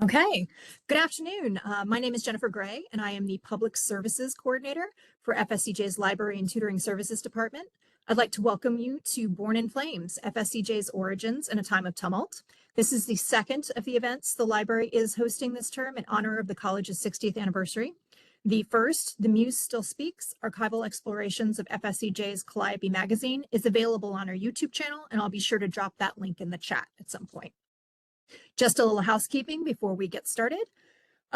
Okay, good afternoon. My name is Jennifer Gray, and I am the Public Services Coordinator for FSCJ's Library and Tutoring Services Department. I'd like to welcome you to Born in Flames, FSCJ's Origins in a Time of Tumult. This is the second of the events the library is hosting this term in honor of the college's 60th anniversary. The first, The Muse Still Speaks, Archival Explorations of FSCJ's Calliope magazine, is available on our YouTube channel, and I'll be sure to drop that link in the chat at some point. Just a little housekeeping before we get started.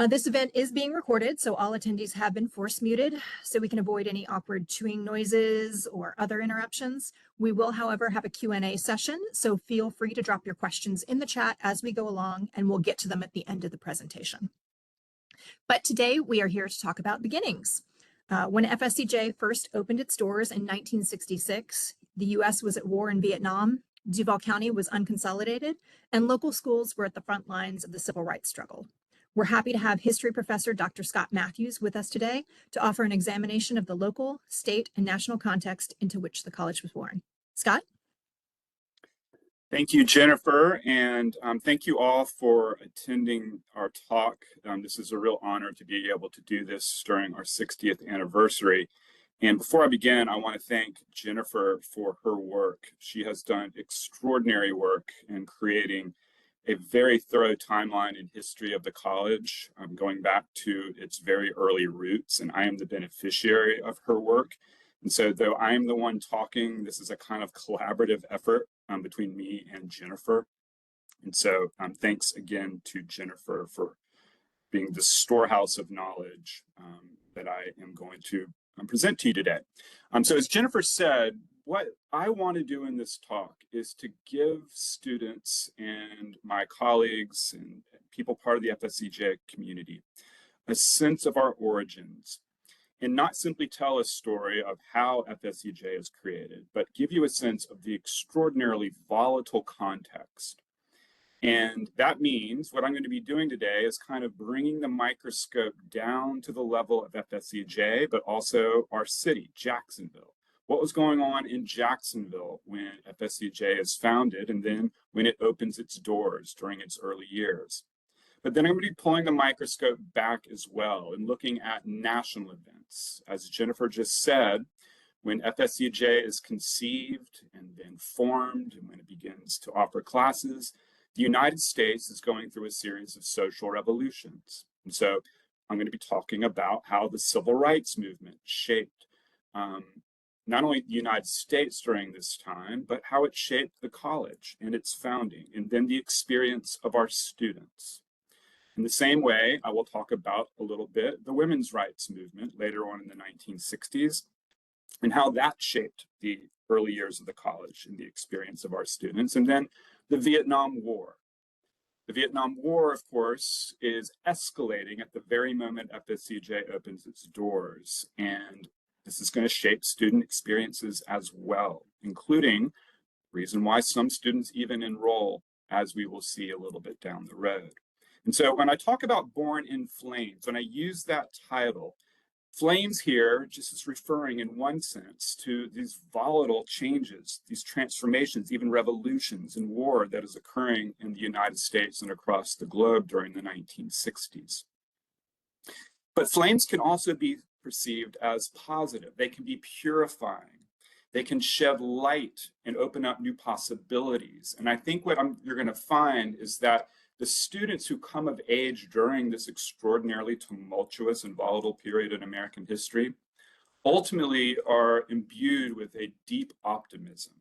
This event is being recorded, so all attendees have been force muted so we can avoid any awkward chewing noises or other interruptions. We will, however, have a Q&A session, so feel free to drop your questions in the chat as we go along, and we'll get to them at the end of the presentation. But today we are here to talk about beginnings. When FSCJ first opened its doors in 1966, the U.S. was at war in Vietnam, Duval County was unconsolidated, and local schools were at the front lines of the civil rights struggle. We're happy to have history professor Dr. Scott Matthews with us today to offer an examination of the local, state, and national context into which the college was born. Scott? Thank you, Jennifer, and thank you all for attending our talk. This is a real honor to be able to do this during our 60th anniversary. And before I begin, I want to thank Jennifer for her work. She has done extraordinary work in creating a very thorough timeline and history of the college, going back to its very early roots, and I am the beneficiary of her work. And so though I am the one talking, this is a kind of collaborative effort between me and Jennifer. And so thanks again to Jennifer for being the storehouse of knowledge that I am going to present to you today. So as Jennifer said, what I want to do in this talk is to give students and my colleagues and people part of the FSCJ community a sense of our origins, and not simply tell a story of how FSCJ is created, but give you a sense of the extraordinarily volatile context. And that means what I'm going to be doing today is kind of bringing the microscope down to the level of FSCJ, but also our city, Jacksonville. What was going on in Jacksonville when FSCJ is founded, and then when it opens its doors during its early years. But then I'm going to be pulling the microscope back as well and looking at national events. As Jennifer just said, when FSCJ is conceived and then formed, and when it begins to offer classes, the United States is going through a series of social revolutions. And so I'm going to be talking about how the civil rights movement shaped not only the United States during this time, but how it shaped the college and its founding, and then the experience of our students. In the same way, I will talk about a little bit the women's rights movement later on in the 1960s and how that shaped the early years of the college and the experience of our students. And then the Vietnam War. The Vietnam War, of course, is escalating at the very moment FSCJ opens its doors. And this is going to shape student experiences as well, including the reason why some students even enroll, as we will see a little bit down the road. And so when I talk about Born in Flames, when I use that title, flames here just is referring in one sense to these volatile changes, these transformations, even revolutions and war that is occurring in the United States and across the globe during the 1960s. But flames can also be perceived as positive. They can be purifying. They can shed light and open up new possibilities. And I think what you're going to find is that the students who come of age during this extraordinarily tumultuous and volatile period in American history ultimately are imbued with a deep optimism,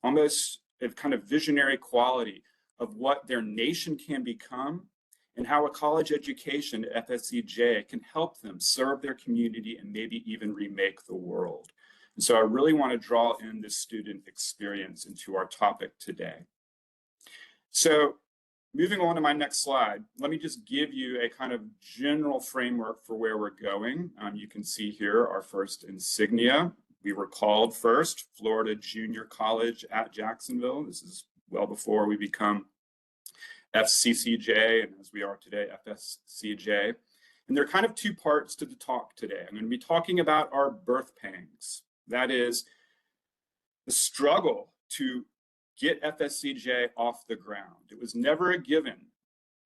almost a kind of visionary quality of what their nation can become and how a college education at FSCJ can help them serve their community and maybe even remake the world. And so I really want to draw in this student experience into our topic today. So moving on to my next slide, let me just give you a kind of general framework for where we're going. You can see here our first insignia. We were called first Florida Junior College at Jacksonville. This is well before we become FCCJ, and as we are today, FSCJ. And there are kind of two parts to the talk today. I'm going to be talking about our birth pangs. That is the struggle to get FSCJ off the ground. It was never a given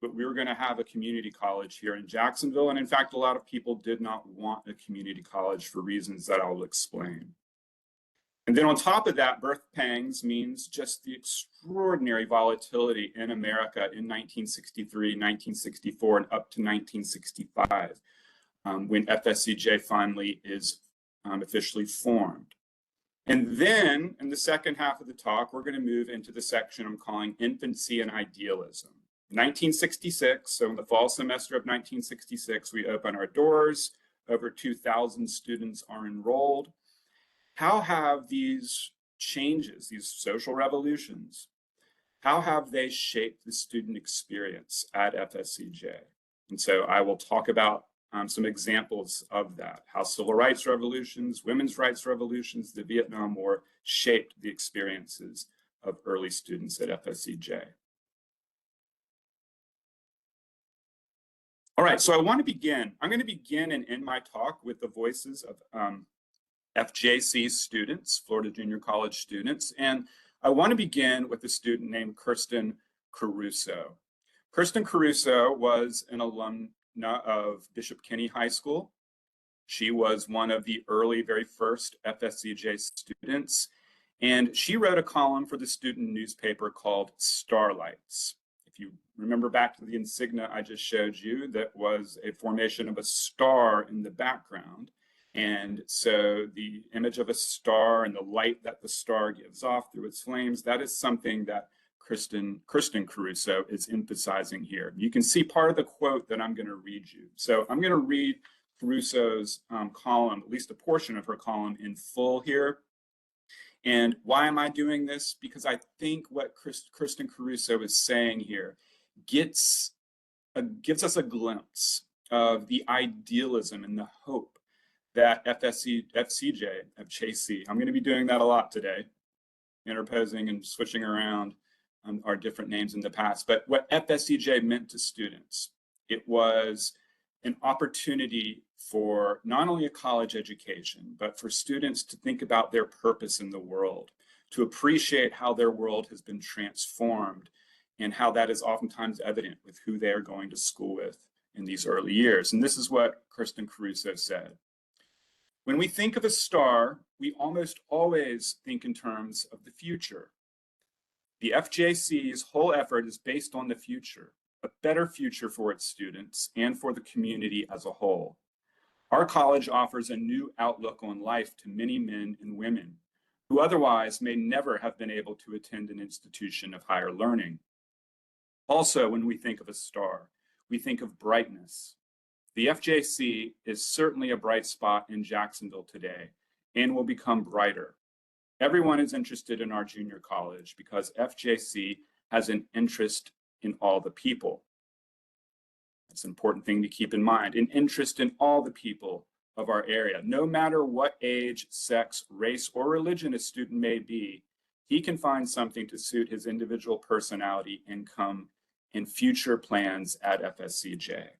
but we were going to have a community college here in Jacksonville. And in fact, a lot of people did not want a community college for reasons that I'll explain. And then on top of that, birth pangs means just the extraordinary volatility in America in 1963, 1964, and up to 1965, when FSCJ finally is officially formed. And then in the second half of the talk, we're going to move into the section I'm calling Infancy and Idealism. 1966, so in the fall semester of 1966, we open our doors. Over 2,000 students are enrolled. How have these changes, these social revolutions, how have they shaped the student experience at FSCJ? And so I will talk about some examples of that, how civil rights revolutions, women's rights revolutions, the Vietnam War shaped the experiences of early students at FSCJ. All right, so I want to begin. I'm going to begin and end my talk with the voices of FJC students, Florida Junior College students, and I want to begin with a student named Kirsten Caruso. Kirsten Caruso was an alumna of Bishop Kenny High School. She was one of the early, very first FSCJ students, and she wrote a column for the student newspaper called Starlights. If you remember back to the insignia I just showed you, that was a formation of a star in the background. And so the image of a star and the light that the star gives off through its flames, that is something that Kirsten Caruso is emphasizing here. You can see part of the quote that I'm going to read you. So I'm going to read Caruso's column, at least a portion of her column in full here. And why am I doing this? Because I think what Kirsten Caruso is saying here gives us a glimpse of the idealism and the hope that FSCJ, I'm going to be doing that a lot today, interposing and switching around our different names in the past. But what FSCJ meant to students, it was an opportunity for not only a college education, but for students to think about their purpose in the world, to appreciate how their world has been transformed and how that is oftentimes evident with who they are going to school with in these early years. And this is what Kirsten Caruso said. When we think of a star, we almost always think in terms of the future. The FJC's whole effort is based on the future, a better future for its students and for the community as a whole. Our college offers a new outlook on life to many men and women who otherwise may never have been able to attend an institution of higher learning. Also, when we think of a star, we think of brightness. The FJC is certainly a bright spot in Jacksonville today and will become brighter. Everyone is interested in our junior college because FJC has an interest in all the people. That's an important thing to keep in mind, an interest in all the people of our area. No matter what age, sex, race, or religion a student may be, he can find something to suit his individual personality, income, and future plans at FSCJ.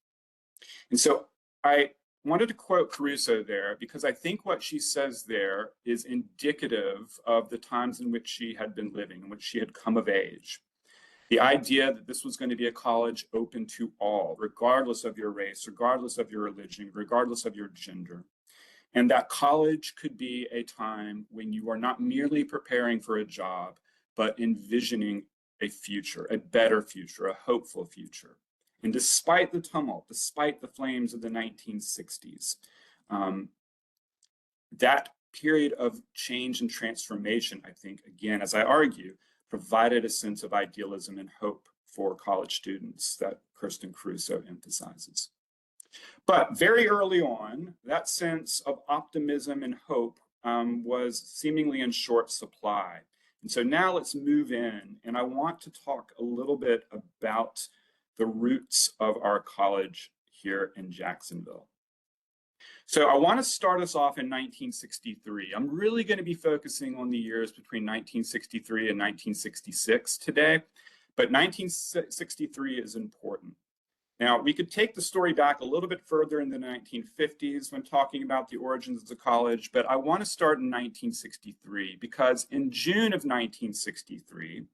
And so I wanted to quote Caruso there because I think what she says there is indicative of the times in which she had been living, in which she had come of age. The idea that this was going to be a college open to all, regardless of your race, regardless of your religion, regardless of your gender. And that college could be a time when you are not merely preparing for a job, but envisioning a future, a better future, a hopeful future. And despite the tumult, despite the flames of the 1960s, that period of change and transformation, I think, again, as I argue, provided a sense of idealism and hope for college students that Kirsten Caruso emphasizes. But very early on, that sense of optimism and hope was seemingly in short supply. And so now let's move in, and I want to talk a little bit about the roots of our college here in Jacksonville. So I want to start us off in 1963. I'm really going to be focusing on the years between 1963 and 1966 today, but 1963 is important. Now, we could take the story back a little bit further in the 1950s when talking about the origins of the college, but I want to start in 1963 because in June of 1963,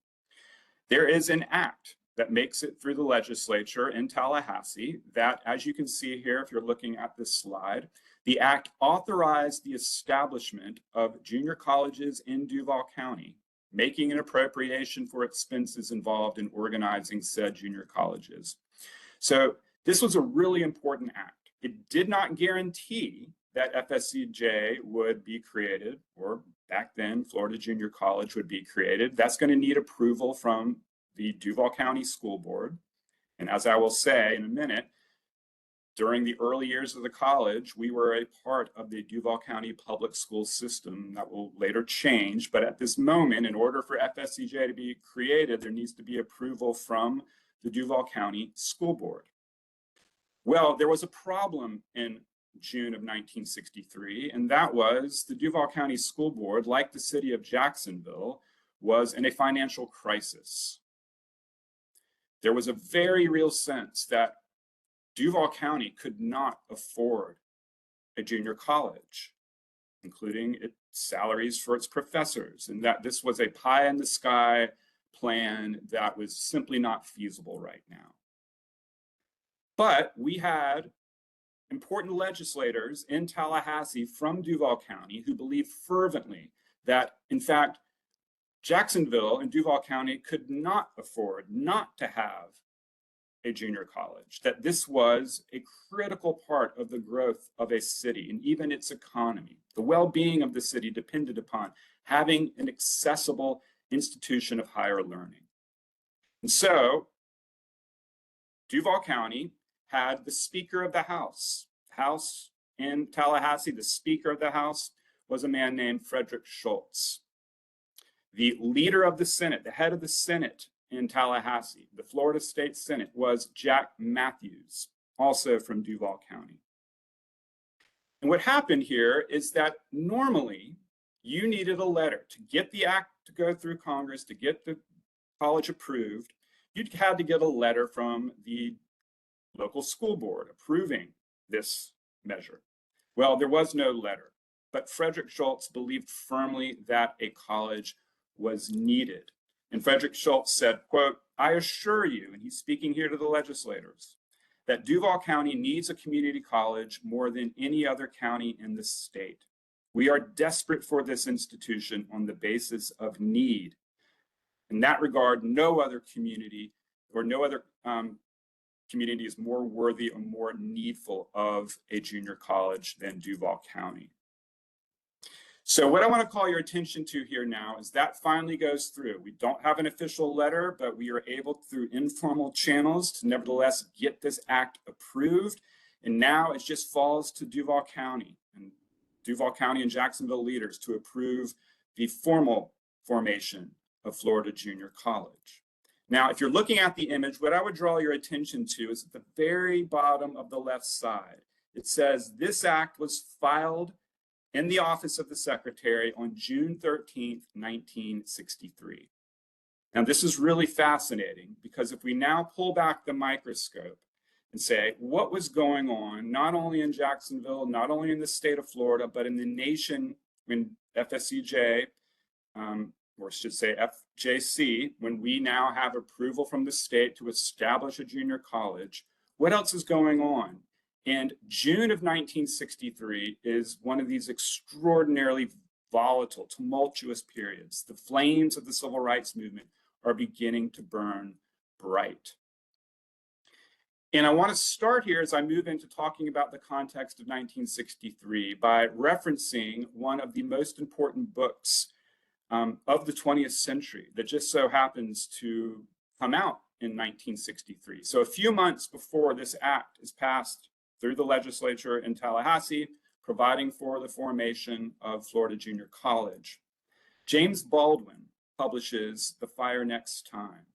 there is an act that makes it through the legislature in Tallahassee that, as you can see here, if you're looking at this slide, the act authorized the establishment of junior colleges in Duval County, making an appropriation for expenses involved in organizing said junior colleges. So this was a really important act. It did not guarantee that FSCJ would be created, or back then, Florida Junior College would be created. That's going to need approval from the Duval County School Board. And as I will say in a minute, during the early years of the college, we were a part of the Duval County public school system. That will later change. But at this moment, in order for FSCJ to be created, there needs to be approval from the Duval County School Board. Well, there was a problem in June of 1963, and that was the Duval County School Board, like the city of Jacksonville, was in a financial crisis. There was a very real sense that Duval County could not afford a junior college, including its salaries for its professors, and that this was a pie in the sky plan that was simply not feasible right now. But we had important legislators in Tallahassee from Duval County who believed fervently that, in fact, Jacksonville and Duval County could not afford not to have a junior college, that this was a critical part of the growth of a city and even its economy. The well-being of the city depended upon having an accessible institution of higher learning. And so Duval County had the Speaker of the House in Tallahassee. The Speaker of the House was a man named Frederick Schultz. The leader of the Senate, the head of the Senate in Tallahassee, the Florida State Senate, was Jack Matthews, also from Duval County. And what happened here is that normally you needed a letter to get the act to go through Congress, to get the college approved. You'd had to get a letter from the local school board approving this measure. Well, there was no letter, but Frederick Schultz believed firmly that a college was needed. And Frederick Schultz said, quote, "I assure you," and he's speaking here to the legislators, "that Duval County needs a community college more than any other county in the state. We are desperate for this institution on the basis of need. In that regard, no other community or no other community is more worthy or more needful of a junior college than Duval County." So what I want to call your attention to here now is that finally goes through. We don't have an official letter, but we are able through informal channels to nevertheless get this act approved. And now it just falls to Duval County and Jacksonville leaders to approve the formal formation of Florida Junior College. Now, if you're looking at the image, what I would draw your attention to is at the very bottom of the left side. It says this act was filed in the office of the secretary on June 13th, 1963. Now, this is really fascinating because if we now pull back the microscope and say what was going on, not only in Jacksonville, not only in the state of Florida, but in the nation when FSCJ, or I should say FJC, when we now have approval from the state to establish a junior college, what else is going on? And June of 1963 is one of these extraordinarily volatile, tumultuous periods. The flames of the civil rights movement are beginning to burn bright. And I want to start here as I move into talking about the context of 1963 by referencing one of the most important books of the 20th century that just so happens to come out in 1963. So a few months before this act is passed through the legislature in Tallahassee, providing for the formation of Florida Junior College, James Baldwin publishes The Fire Next Time.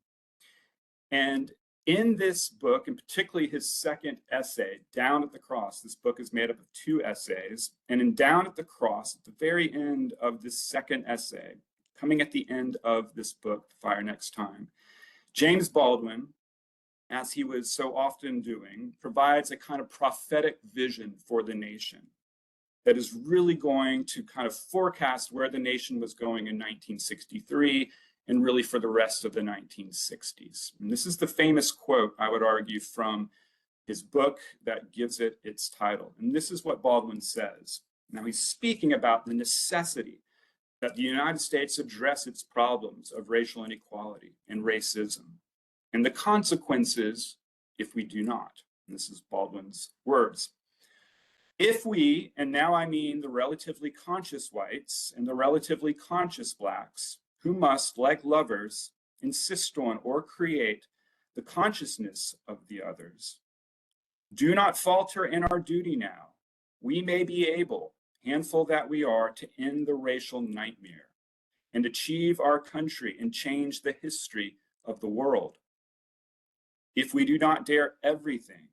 And in this book, and particularly his second essay, Down at the Cross, this book is made up of two essays, and in Down at the Cross, at the very end of this second essay, coming at the end of this book, The Fire Next Time, James Baldwin, as he was so often doing, provides a kind of prophetic vision for the nation that is really going to kind of forecast where the nation was going in 1963 and really for the rest of the 1960s. And this is the famous quote, I would argue, from his book that gives it its title. And this is what Baldwin says. Now, he's speaking about the necessity that the United States address its problems of racial inequality and racism, and the consequences if we do not. And this is Baldwin's words. If we, and now I mean the relatively conscious whites and the relatively conscious blacks, who must, like lovers, insist on or create the consciousness of the others, do not falter in our duty now. We may be able, handful that we are, to end the racial nightmare and achieve our country and change the history of the world. If we do not dare everything,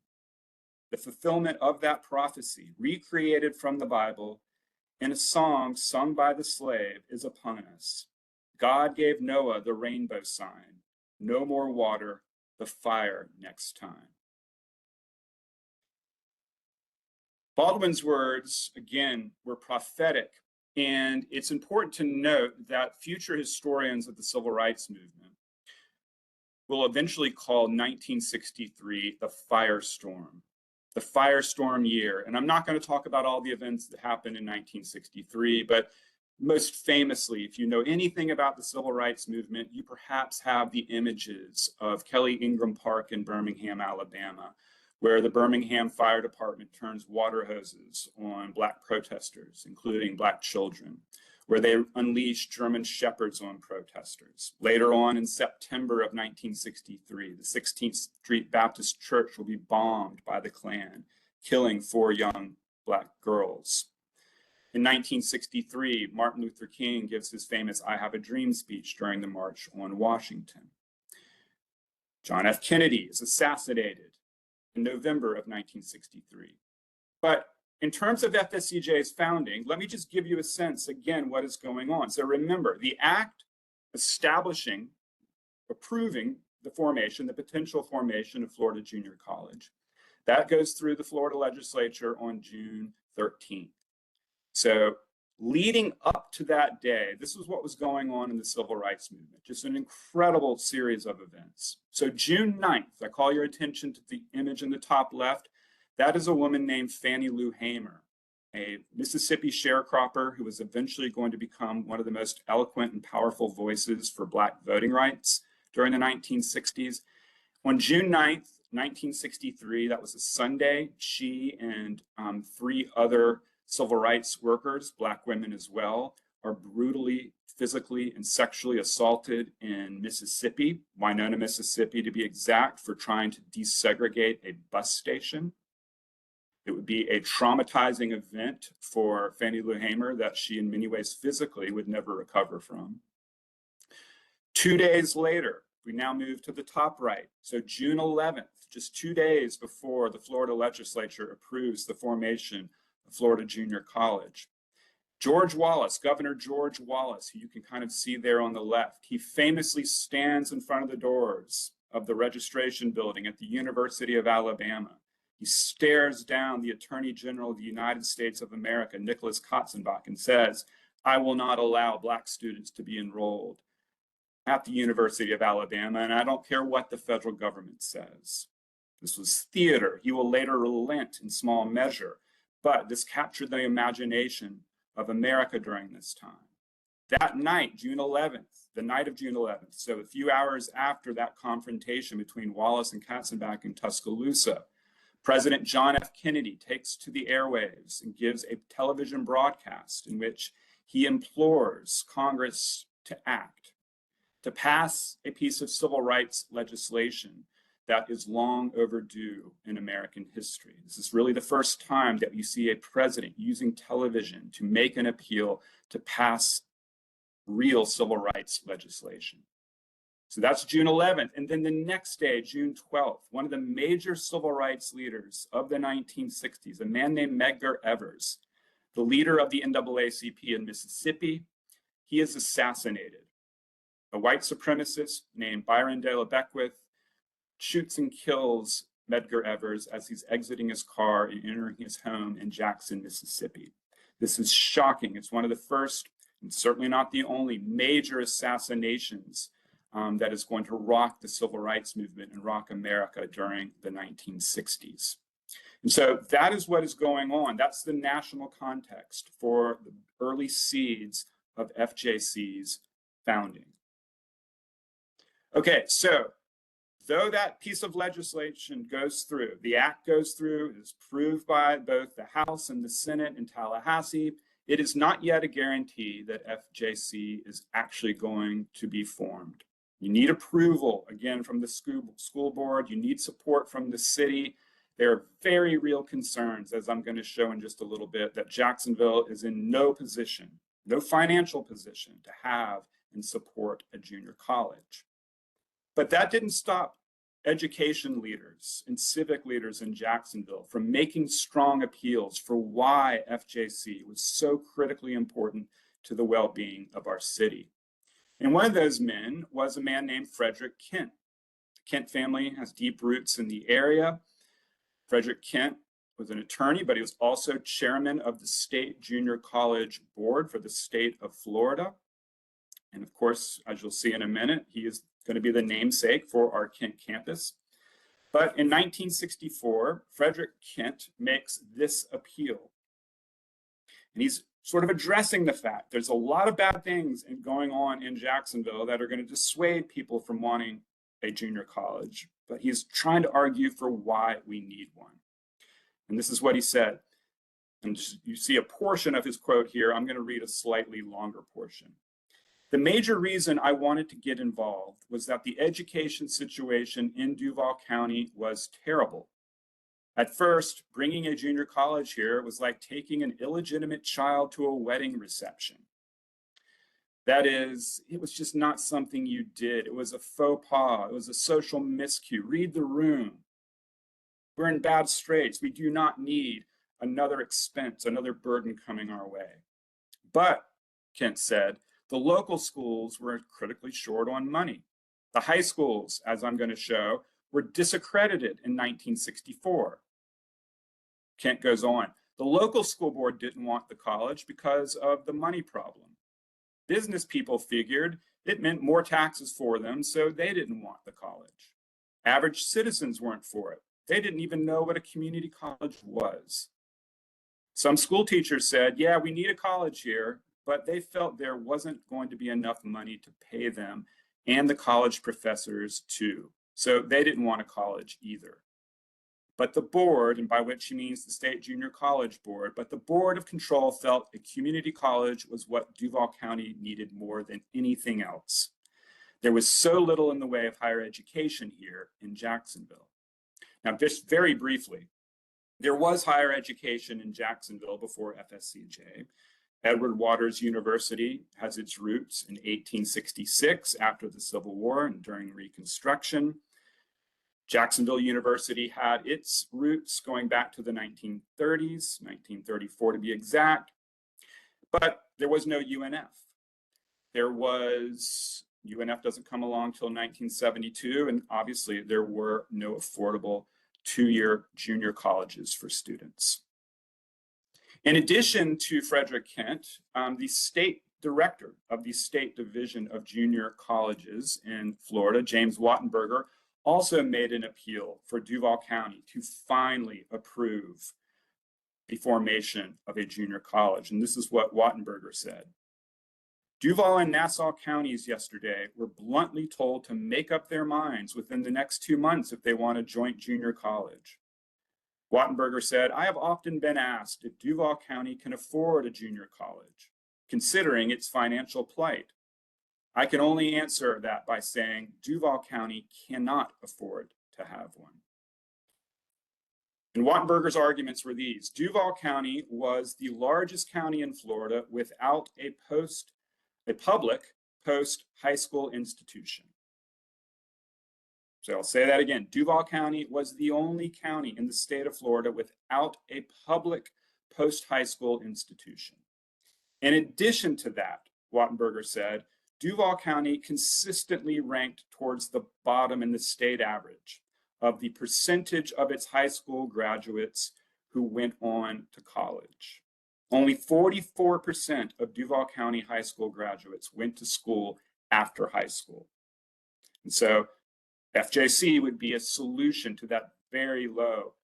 the fulfillment of that prophecy, recreated from the Bible in a song sung by the slave, is upon us. God gave Noah the rainbow sign, no more water, the fire next time. Baldwin's words, again, were prophetic, and it's important to note that future historians of the civil rights movement will eventually call 1963 the firestorm year. And I'm not going to talk about all the events that happened in 1963, but most famously, if you know anything about the civil rights movement, you perhaps have the images of Kelly Ingram Park in Birmingham, Alabama, where the Birmingham Fire Department turns water hoses on Black protesters, including Black children, where they unleash German shepherds on protesters. Later on in September of 1963, the 16th Street Baptist Church will be bombed by the Klan, killing 4 young Black girls. In 1963, Martin Luther King gives his famous I Have a Dream speech during the March on Washington. John F. Kennedy is assassinated in November of 1963. But in terms of FSCJ's founding, let me just give you a sense, again, what is going on. So remember, the act approving the potential formation of Florida Junior College, that goes through the Florida legislature on June 13th. So leading up to that day, this is what was going on in the civil rights movement, just an incredible series of events. So June 9th, I call your attention to the image in the top left. That is a woman named Fannie Lou Hamer, a Mississippi sharecropper who was eventually going to become one of the most eloquent and powerful voices for Black voting rights during the 1960s. On June 9th, 1963, that was a Sunday, she and 3 other civil rights workers, Black women as well, are brutally, physically, and sexually assaulted in Mississippi, Winona, Mississippi, to be exact, for trying to desegregate a bus station. It would be a traumatizing event for Fannie Lou Hamer that she, in many ways, physically would never recover from. 2 days later, we now move to the top right. So June 11th, just 2 days before the Florida legislature approves the formation of Florida Junior College, George Wallace, Governor George Wallace, who you can kind of see there on the left, he famously stands in front of the doors of the registration building at the University of Alabama. He stares down the Attorney General of the United States of America, Nicholas Katzenbach, and says, "I will not allow Black students to be enrolled at the University of Alabama, and I don't care what the federal government says." This was theater. He will later relent in small measure, but this captured the imagination of America during this time. That night, June 11th, the night of June 11th, so a few hours after that confrontation between Wallace and Katzenbach in Tuscaloosa, President John F. Kennedy takes to the airwaves and gives a television broadcast in which he implores Congress to act, to pass a piece of civil rights legislation that is long overdue in American history. This is really the first time that you see a president using television to make an appeal to pass real civil rights legislation. So that's June 11th. And then the next day, June 12th, one of the major civil rights leaders of the 1960s, a man named Medgar Evers, the leader of the NAACP in Mississippi, he is assassinated. A white supremacist named Byron De La Beckwith shoots and kills Medgar Evers as he's exiting his car and entering his home in Jackson, Mississippi. This is shocking. It's one of the first and certainly not the only, major assassinations that is going to rock the civil rights movement and rock America during the 1960s. And so that is what is going on. That's the national context for the early seeds of FJC's founding. Okay, so though that piece of legislation goes through, the act goes through, it is approved by both the House and the Senate in Tallahassee, it is not yet a guarantee that FJC is actually going to be formed. You need approval, again, from the school board. You need support from the city. There are very real concerns, as I'm going to show in just a little bit, that Jacksonville is in no position, no financial position to have and support a junior college. But that didn't stop education leaders and civic leaders in Jacksonville from making strong appeals for why FJC was so critically important to the well-being of our city. And one of those men was a man named Frederick Kent. The Kent family has deep roots in the area. Frederick Kent was an attorney, but he was also chairman of the state junior college board for the state of Florida. And of course, as you'll see in a minute, he is going to be the namesake for our Kent campus. But in 1964, Frederick Kent makes this appeal. And he's sort of addressing the fact there's a lot of bad things going on in Jacksonville that are going to dissuade people from wanting a junior college. But he's trying to argue for why we need one. And this is what he said. And you see a portion of his quote here. I'm going to read a slightly longer portion. The major reason I wanted to get involved was that the education situation in Duval County was terrible. At first, bringing a junior college here was like taking an illegitimate child to a wedding reception. That is, it was just not something you did. It was a faux pas. It was a social miscue. Read the room. We're in bad straits. We do not need another expense, another burden coming our way. But, Kent said, the local schools were critically short on money. The high schools, as I'm going to show, were disaccredited in 1964. Kent goes on, the local school board didn't want the college because of the money problem. Business people figured it meant more taxes for them, so they didn't want the college. Average citizens weren't for it. They didn't even know what a community college was. Some school teachers said, yeah, we need a college here, but they felt there wasn't going to be enough money to pay them and the college professors too. So they didn't want a college either. But the board, and by which he means the State Junior College Board, but the Board of Control felt a community college was what Duval County needed more than anything else. There was so little in the way of higher education here in Jacksonville. Now, just very briefly, there was higher education in Jacksonville before FSCJ. Edward Waters University has its roots in 1866 after the Civil War and during Reconstruction. Jacksonville University had its roots going back to the 1930s, 1934 to be exact, but there was no UNF. UNF doesn't come along till 1972, and obviously there were no affordable two-year junior colleges for students. In addition to Frederick Kent, the state director of the State Division of Junior Colleges in Florida, James Wattenberger, also made an appeal for Duval County to finally approve the formation of a junior college. And this is what Wattenberger said. Duval and Nassau counties yesterday were bluntly told to make up their minds within the next 2 months if they want a joint junior college. Wattenberger said, I have often been asked if Duval County can afford a junior college, considering its financial plight. I can only answer that by saying Duval County cannot afford to have one. And Wattenberger's arguments were these. Duval County was the largest county in Florida without a public post-high school institution. So I'll say that again. Duval County was the only county in the state of Florida without a public post-high school institution. In addition to that, Wattenberger said, Duval County consistently ranked towards the bottom in the state average of the percentage of its high school graduates who went on to college. Only 44% of Duval County high school graduates went to school after high school. And so FJC would be a solution to that very low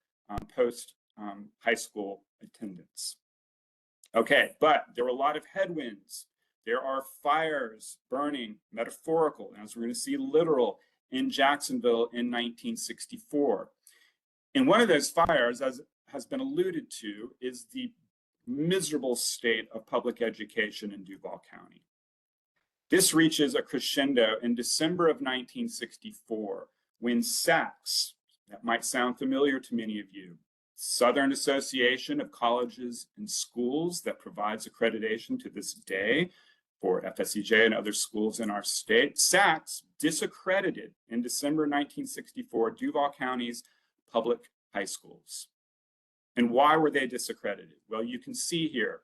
post high school attendance. Okay, but there were a lot of headwinds. There are fires burning, metaphorical, and as we're going to see, literal, in Jacksonville in 1964. And one of those fires, as has been alluded to, is the miserable state of public education in Duval County. This reaches a crescendo in December of 1964 when SACS, that might sound familiar to many of you, Southern Association of Colleges and Schools that provides accreditation to this day for FSCJ and other schools in our state, SACS disaccredited in December 1964 Duval County's public high schools. And why were they disaccredited? Well, you can see here,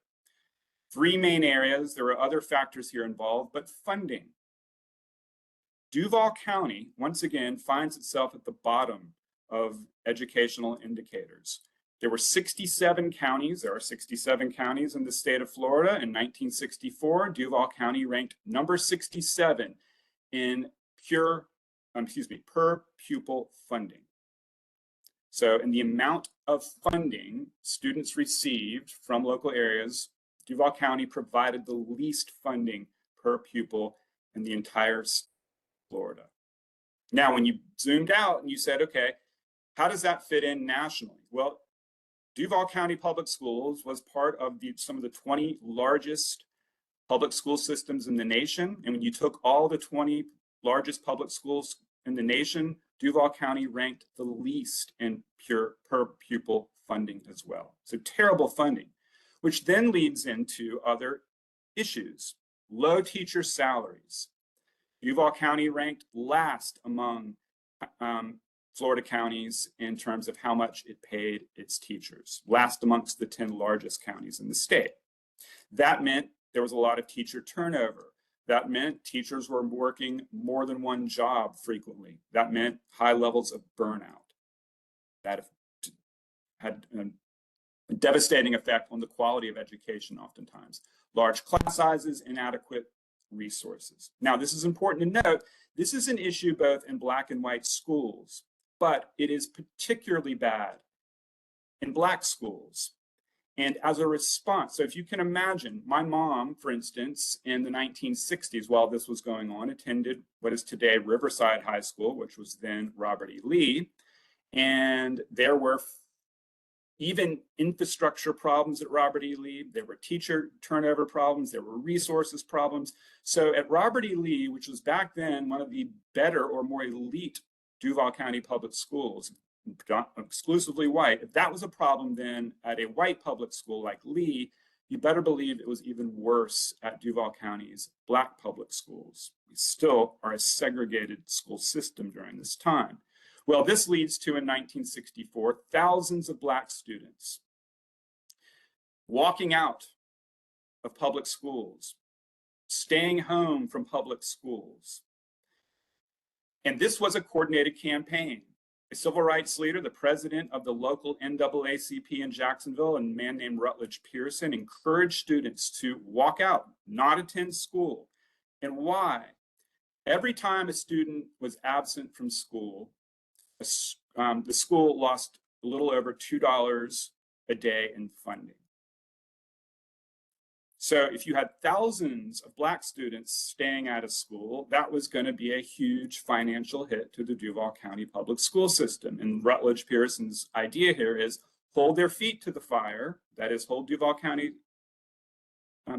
three main areas. There were other factors here involved, but funding. Duval County, once again, finds itself at the bottom of educational indicators. There were 67 counties. There are 67 counties in the state of Florida. In 1964, Duval County ranked number 67 in per pupil funding. So in the amount of funding students received from local areas, Duval County provided the least funding per pupil in the entire state of Florida. Now, when you zoomed out and you said, okay, how does that fit in nationally? Well, Duval County Public Schools was part of some of the 20 largest public school systems in the nation. And when you took all the 20 largest public schools in the nation, Duval County ranked the least in pure per pupil funding as well. So terrible funding, which then leads into other issues. Low teacher salaries. Duval County ranked last among Florida counties in terms of how much it paid its teachers, last amongst the 10 largest counties in the state. That meant there was a lot of teacher turnover. That meant teachers were working more than one job frequently. That meant high levels of burnout. That had a devastating effect on the quality of education oftentimes. Large class sizes, inadequate resources. Now, this is important to note. This is an issue both in Black and white schools, but it is particularly bad in Black schools. And as a response, so if you can imagine, my mom, for instance, in the 1960s, while this was going on, attended what is today Riverside High School, which was then Robert E. Lee. And there were even infrastructure problems at Robert E. Lee. There were teacher turnover problems. There were resources problems. So at Robert E. Lee, which was back then one of the better or more elite Duval County public schools, exclusively white, if that was a problem then at a white public school like Lee, you better believe it was even worse at Duval County's Black public schools. We still are a segregated school system during this time. Well, this leads to, in 1964, thousands of Black students walking out of public schools, staying home from public schools. And this was a coordinated campaign. A civil rights leader, the president of the local NAACP in Jacksonville, a man named Rutledge Pearson, encouraged students to walk out, not attend school. And why? Every time a student was absent from school, the school lost a little over $2 a day in funding. So if you had thousands of Black students staying out of school, that was going to be a huge financial hit to the Duval County public school system. And Rutledge Pearson's idea here is hold their feet to the fire, that is, hold Duval County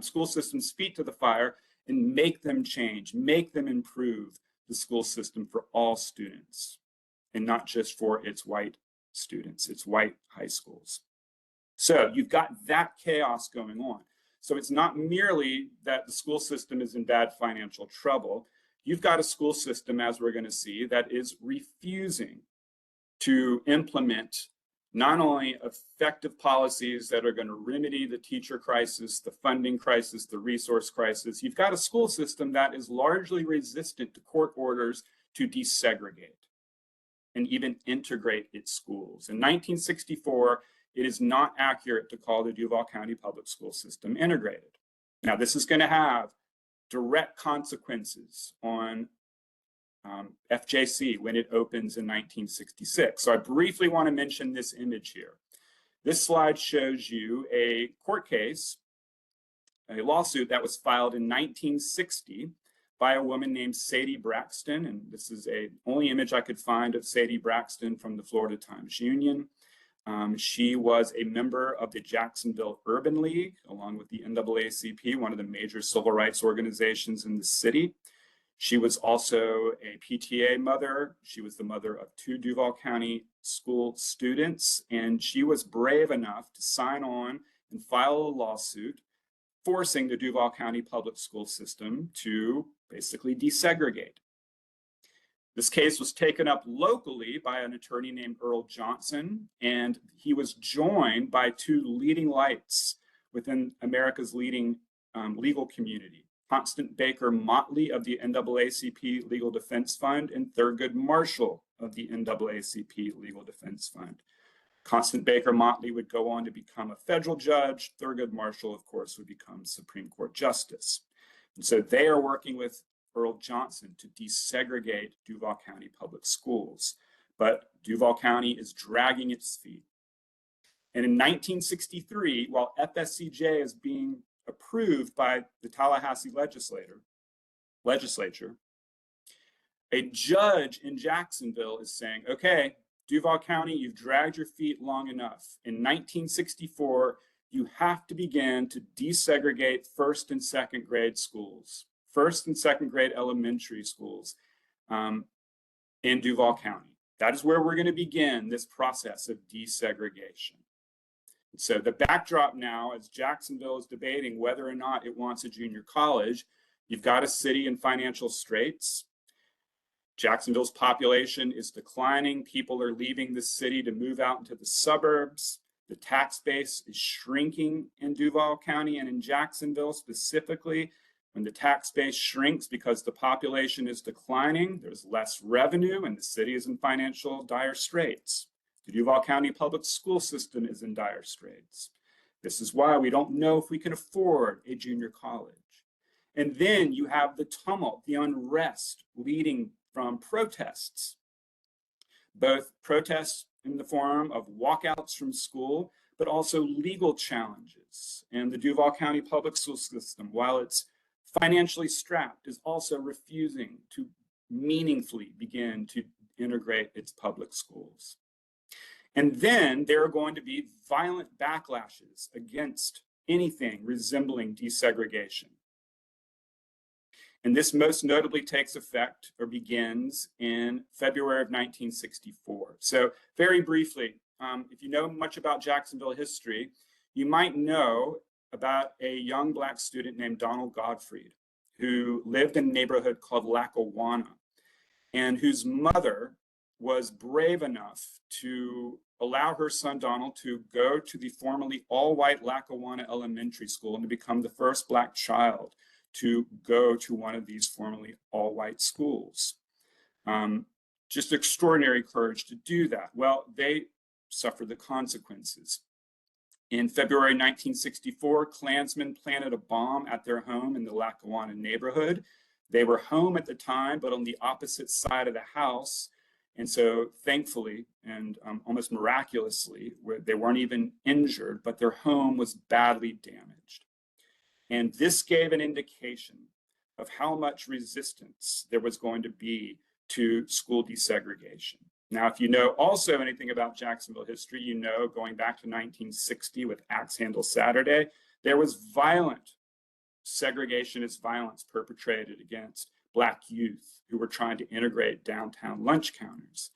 school system's feet to the fire and make them change, make them improve the school system for all students and not just for its white students, its white high schools. So you've got that chaos going on. So it's not merely that the school system is in bad financial trouble. You've got a school system, as we're going to see, that is refusing to implement not only effective policies that are going to remedy the teacher crisis, the funding crisis, the resource crisis. You've got a school system that is largely resistant to court orders to desegregate and even integrate its schools. In 1964, it is not accurate to call the Duval County public school system integrated. Now, this is going to have direct consequences on FJC when it opens in 1966. So I briefly want to mention this image here. This slide shows you a court case, a lawsuit that was filed in 1960 by a woman named Sadie Braxton. And this is the only image I could find of Sadie Braxton from the Florida Times Union. She was a member of the Jacksonville Urban League, along with the NAACP, one of the major civil rights organizations in the city. She was also a PTA mother. She was the mother of 2 Duval County school students, and she was brave enough to sign on and file a lawsuit forcing the Duval County public school system to basically desegregate. This case was taken up locally by an attorney named Earl Johnson, and he was joined by 2 leading lights within America's leading legal community, Constant Baker Motley of the NAACP Legal Defense Fund and Thurgood Marshall of the NAACP Legal Defense Fund. Constant Baker Motley would go on to become a federal judge. Thurgood Marshall, of course, would become Supreme Court Justice. And so they are working with Earl Johnson to desegregate Duval County public schools. But Duval County is dragging its feet. And in 1963, while FSCJ is being approved by the Tallahassee legislature, a judge in Jacksonville is saying, okay, Duval County, you've dragged your feet long enough. In 1964, you have to begin to desegregate 1st and 2nd grade schools, 1st and 2nd grade elementary schools in Duval County. That is where we're going to begin this process of desegregation. So the backdrop now, as Jacksonville is debating whether or not it wants a junior college, you've got a city in financial straits. Jacksonville's population is declining. People are leaving the city to move out into the suburbs. The tax base is shrinking in Duval County and in Jacksonville specifically. When the tax base shrinks because the population is declining, there's less revenue and the city is in financial dire straits. The Duval County public school system is in dire straits. This is why we don't know if we can afford a junior college. And then you have the tumult, the unrest leading from protests, both protests in the form of walkouts from school, but also legal challenges. And the Duval County public school system, while it's financially strapped, is also refusing to meaningfully begin to integrate its public schools. And then there are going to be violent backlashes against anything resembling desegregation. And this most notably takes effect or begins in February of 1964. So very briefly, if you know much about Jacksonville history, you might know about a young Black student named Donald Godfrey, who lived in a neighborhood called Lackawanna, and whose mother was brave enough to allow her son Donald to go to the formerly all-white Lackawanna Elementary School and to become the first Black child to go to one of these formerly all-white schools. Just extraordinary courage to do that. Well, they suffered the consequences. In February 1964, Klansmen planted a bomb at their home in the Lackawanna neighborhood. They were home at the time, but on the opposite side of the house. And so thankfully, and almost miraculously, they weren't even injured, but their home was badly damaged. And this gave an indication of how much resistance there was going to be to school desegregation. Now, if you know also anything about Jacksonville history, you know going back to 1960 with Axe Handle Saturday, there was violent segregationist violence perpetrated against Black youth who were trying to integrate downtown lunch counters.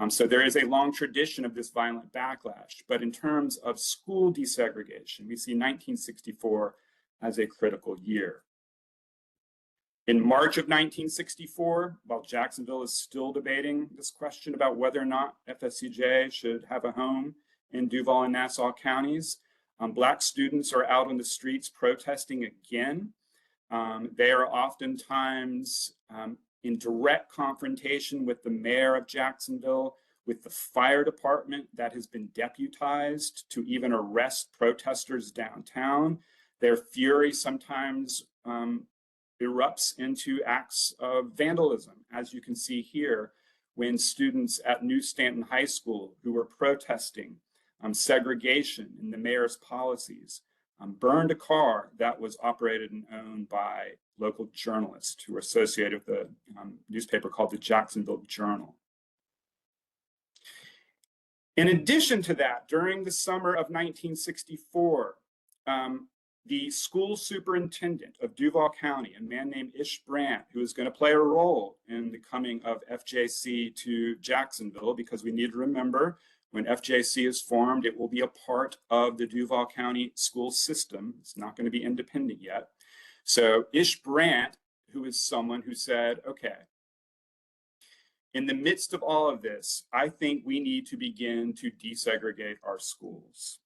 So there is a long tradition of this violent backlash. But in terms of school desegregation, we see 1964 as a critical year. In March of 1964, while Jacksonville is still debating this question about whether or not FSCJ should have a home in Duval and Nassau counties, Black students are out on the streets protesting again. They are oftentimes in direct confrontation with the mayor of Jacksonville, with the fire department that has been deputized to even arrest protesters downtown. Their fury sometimes erupts into acts of vandalism, as you can see here, when students at New Stanton High School who were protesting segregation in the mayor's policies burned a car that was operated and owned by local journalists who were associated with the newspaper called the Jacksonville Journal. In addition to that, during the summer of 1964, the school superintendent of Duval County, a man named Ish Brandt, who is going to play a role in the coming of FJC to Jacksonville, because we need to remember when FJC is formed, it will be a part of the Duval County school system. It's not going to be independent yet. So Ish Brandt, who is someone who said, okay, in the midst of all of this, I think we need to begin to desegregate our schools.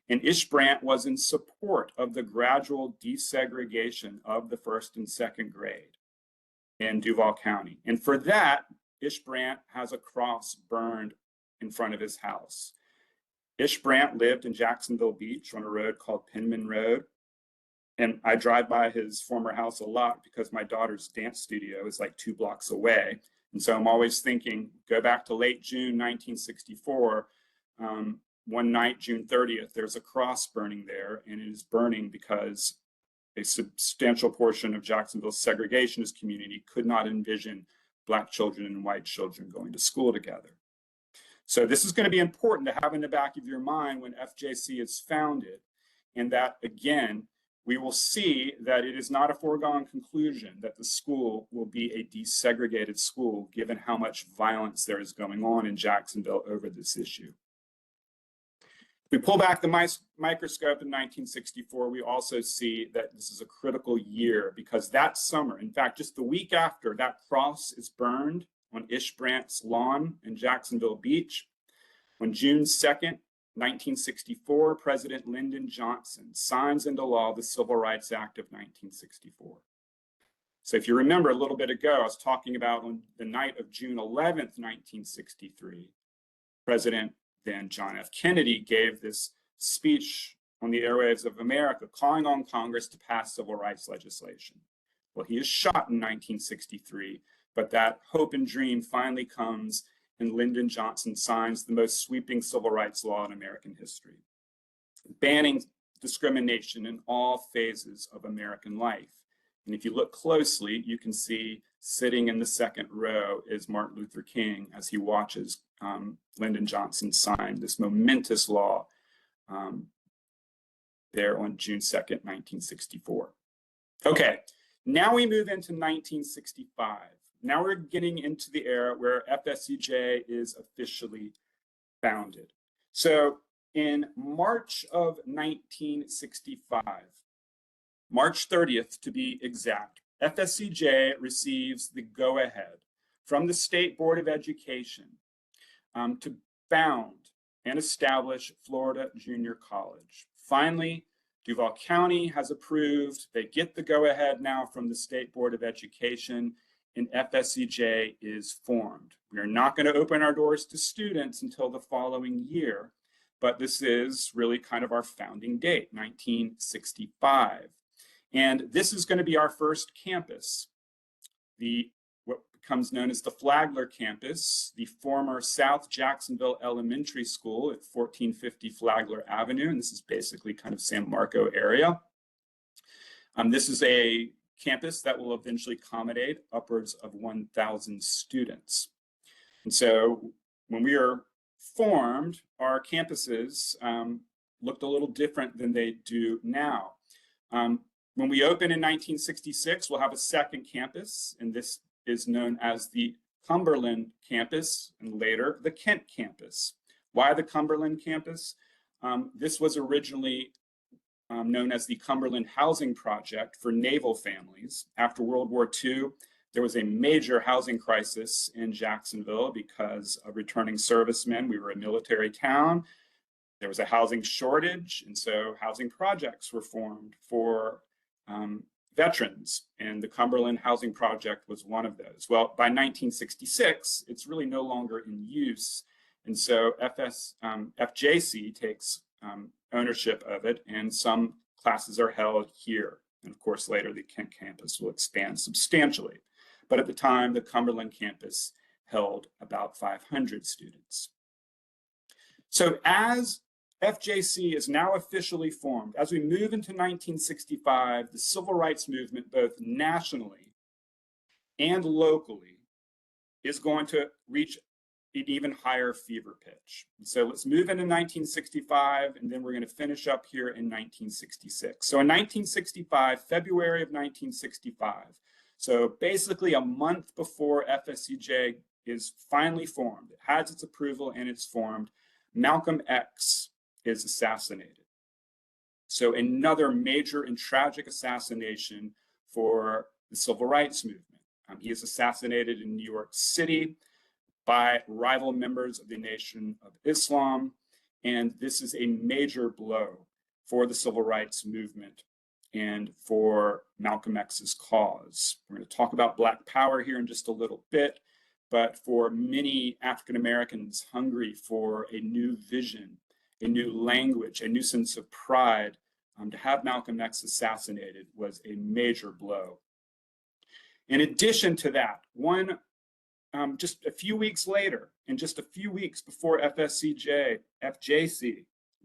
And Ish Brandt was in support of the gradual desegregation of the first and second grade in Duval County. And for that, Ish Brandt has a cross burned in front of his house. Ish Brandt lived in Jacksonville Beach on a road called Penman Road. And I drive by his former house a lot because my daughter's dance studio is like 2 blocks away. And so I'm always thinking, go back to late June 1964, one night, June 30th, there's a cross burning there, and it is burning because a substantial portion of Jacksonville's segregationist community could not envision Black children and white children going to school together. So this is going to be important to have in the back of your mind when FJC is founded, and that, again, we will see that it is not a foregone conclusion that the school will be a desegregated school, given how much violence there is going on in Jacksonville over this issue. If we pull back the microscope in 1964, we also see that this is a critical year, because that summer, in fact, just the week after that cross is burned on Ish Brandt's lawn in Jacksonville Beach, on June 2nd, 1964, President Lyndon Johnson signs into law the Civil Rights Act of 1964. So if you remember a little bit ago, I was talking about on the night of June 11th, 1963, President then John F. Kennedy gave this speech on the airwaves of America, calling on Congress to pass civil rights legislation. Well, he is shot in 1963, but that hope and dream finally comes, and Lyndon Johnson signs the most sweeping civil rights law in American history, banning discrimination in all phases of American life. And if you look closely, you can see sitting in the second row is Martin Luther King as he watches Lyndon Johnson sign this momentous law there on June 2nd, 1964. Okay, now we move into 1965. Now we're getting into the era where FSCJ is officially founded. So in March of 1965, March 30th to be exact, FSCJ receives the go-ahead from the State Board of Education to found and establish Florida Junior College. Finally, Duval County has approved. They get the go-ahead now from the State Board of Education, and FSCJ is formed. We are not going to open our doors to students until the following year, but this is really kind of our founding date, 1965. And this is going to be our first campus, what becomes known as the Flagler campus, the former South Jacksonville Elementary School at 1450 Flagler Avenue, and this is basically kind of San Marco area. This is a campus that will eventually accommodate upwards of 1,000 students. And so when we are formed, our campuses looked a little different than they do now. When we open in 1966, we'll have a second campus, and this is known as the Cumberland campus, and later the Kent campus. Why the Cumberland campus? This was originally known as the Cumberland Housing Project for naval families. After World War II, there was a major housing crisis in Jacksonville because of returning servicemen. We were a military town. There was a housing shortage, and so housing projects were formed for veterans, and the Cumberland Housing Project was one of those. Well, by 1966, it's really no longer in use, And so FJC takes ownership of it, and some classes are held here. And of course, later the Kent campus will expand substantially. But at the time, the Cumberland campus held about 500 students. So as FJC is now officially formed, as we move into 1965, the civil rights movement, both nationally and locally, is going to reach an even higher fever pitch. And so let's move into 1965, and then we're going to finish up here in 1966. So in 1965, February of 1965, so basically a month before FSCJ is finally formed, it has its approval and it's formed, Malcolm X is assassinated. So another major and tragic assassination for the civil rights movement. He is assassinated in New York City by rival members of the Nation of Islam, and this is a major blow for the civil rights movement and for Malcolm X's cause. We're going to talk about Black Power here in just a little bit, but for many African Americans hungry for a new vision, a new language, a new sense of pride, to have Malcolm X assassinated was a major blow. In addition to that, just a few weeks later, and just a few weeks before FJC, I'm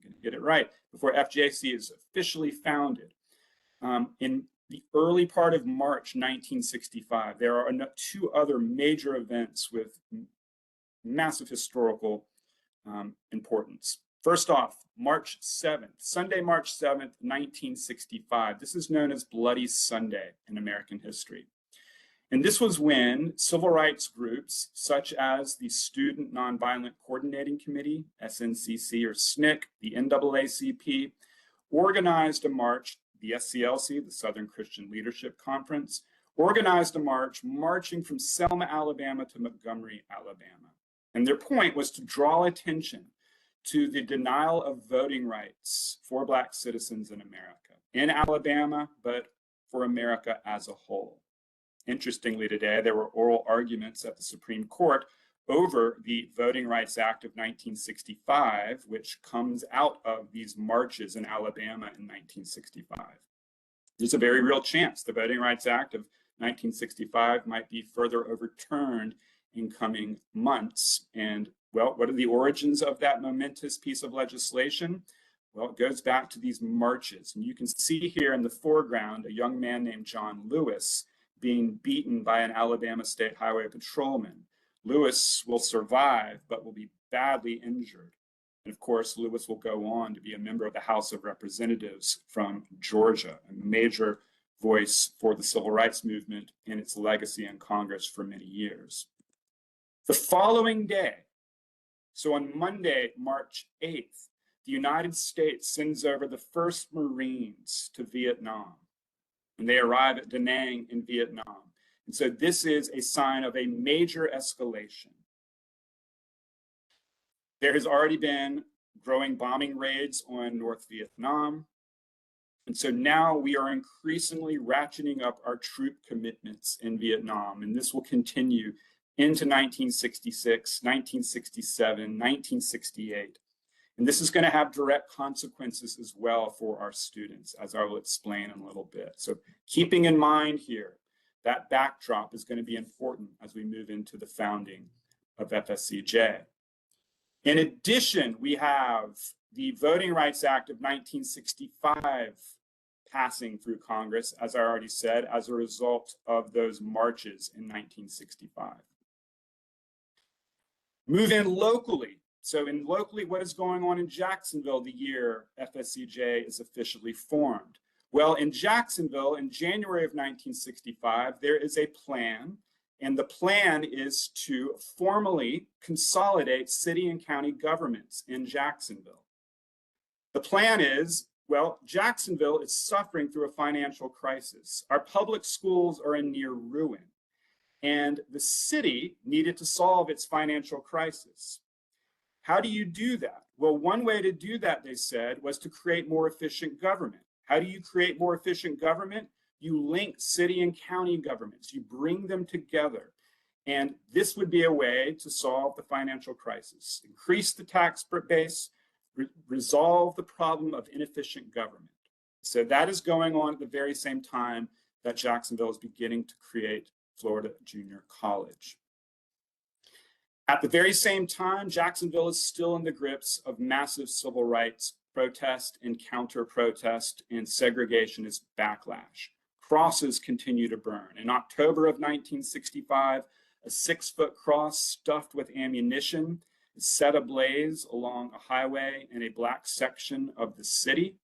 going to get it right, before FJC is officially founded, in the early part of March 1965, there are two other major events with massive historical importance. First off, March 7th, Sunday, March 7th, 1965. This is known as Bloody Sunday in American history. And this was when civil rights groups such as the Student Nonviolent Coordinating Committee, SNCC or SNCC, the NAACP, organized a march, the SCLC, the Southern Christian Leadership Conference, organized a march marching from Selma, Alabama to Montgomery, Alabama. And their point was to draw attention to the denial of voting rights for Black citizens in America, in Alabama, but for America as a whole. Interestingly, today, there were oral arguments at the Supreme Court over the Voting Rights Act of 1965, which comes out of these marches in Alabama in 1965. There's a very real chance the Voting Rights Act of 1965 might be further overturned in coming months. And, well, what are the origins of that momentous piece of legislation? Well, it goes back to these marches. And you can see here in the foreground a young man named John Lewis being beaten by an Alabama State Highway patrolman. Lewis will survive, but will be badly injured. And of course, Lewis will go on to be a member of the House of Representatives from Georgia, a major voice for the civil rights movement and its legacy in Congress for many years. The following day, so on Monday, March 8th, the United States sends over the first Marines to Vietnam. And they arrive at Da Nang in Vietnam. And so this is a sign of a major escalation. There has already been growing bombing raids on North Vietnam. And so now we are increasingly ratcheting up our troop commitments in Vietnam. And this will continue into 1966, 1967, 1968. And this is going to have direct consequences as well for our students, as I will explain in a little bit. So keeping in mind here, that backdrop is going to be important as we move into the founding of FSCJ. In addition, we have the Voting Rights Act of 1965 passing through Congress, as I already said, as a result of those marches in 1965. Move in locally. So locally, what is going on in Jacksonville the year FSCJ is officially formed? Well, in Jacksonville, in January of 1965, there is a plan, and the plan is to formally consolidate city and county governments in Jacksonville. The plan is, well, Jacksonville is suffering through a financial crisis. Our public schools are in near ruin, and the city needed to solve its financial crisis. How do you do that? Well, one way to do that, they said, was to create more efficient government. How do you create more efficient government? You link city and county governments. You bring them together. And this would be a way to solve the financial crisis, increase the tax base, resolve the problem of inefficient government. So that is going on at the very same time that Jacksonville is beginning to create Florida Junior College. At the very same time, Jacksonville is still in the grips of massive civil rights protest and counter-protest, and segregationist backlash. Crosses continue to burn. In October of 1965, a 6-foot cross stuffed with ammunition is set ablaze along a highway in a black section of the city.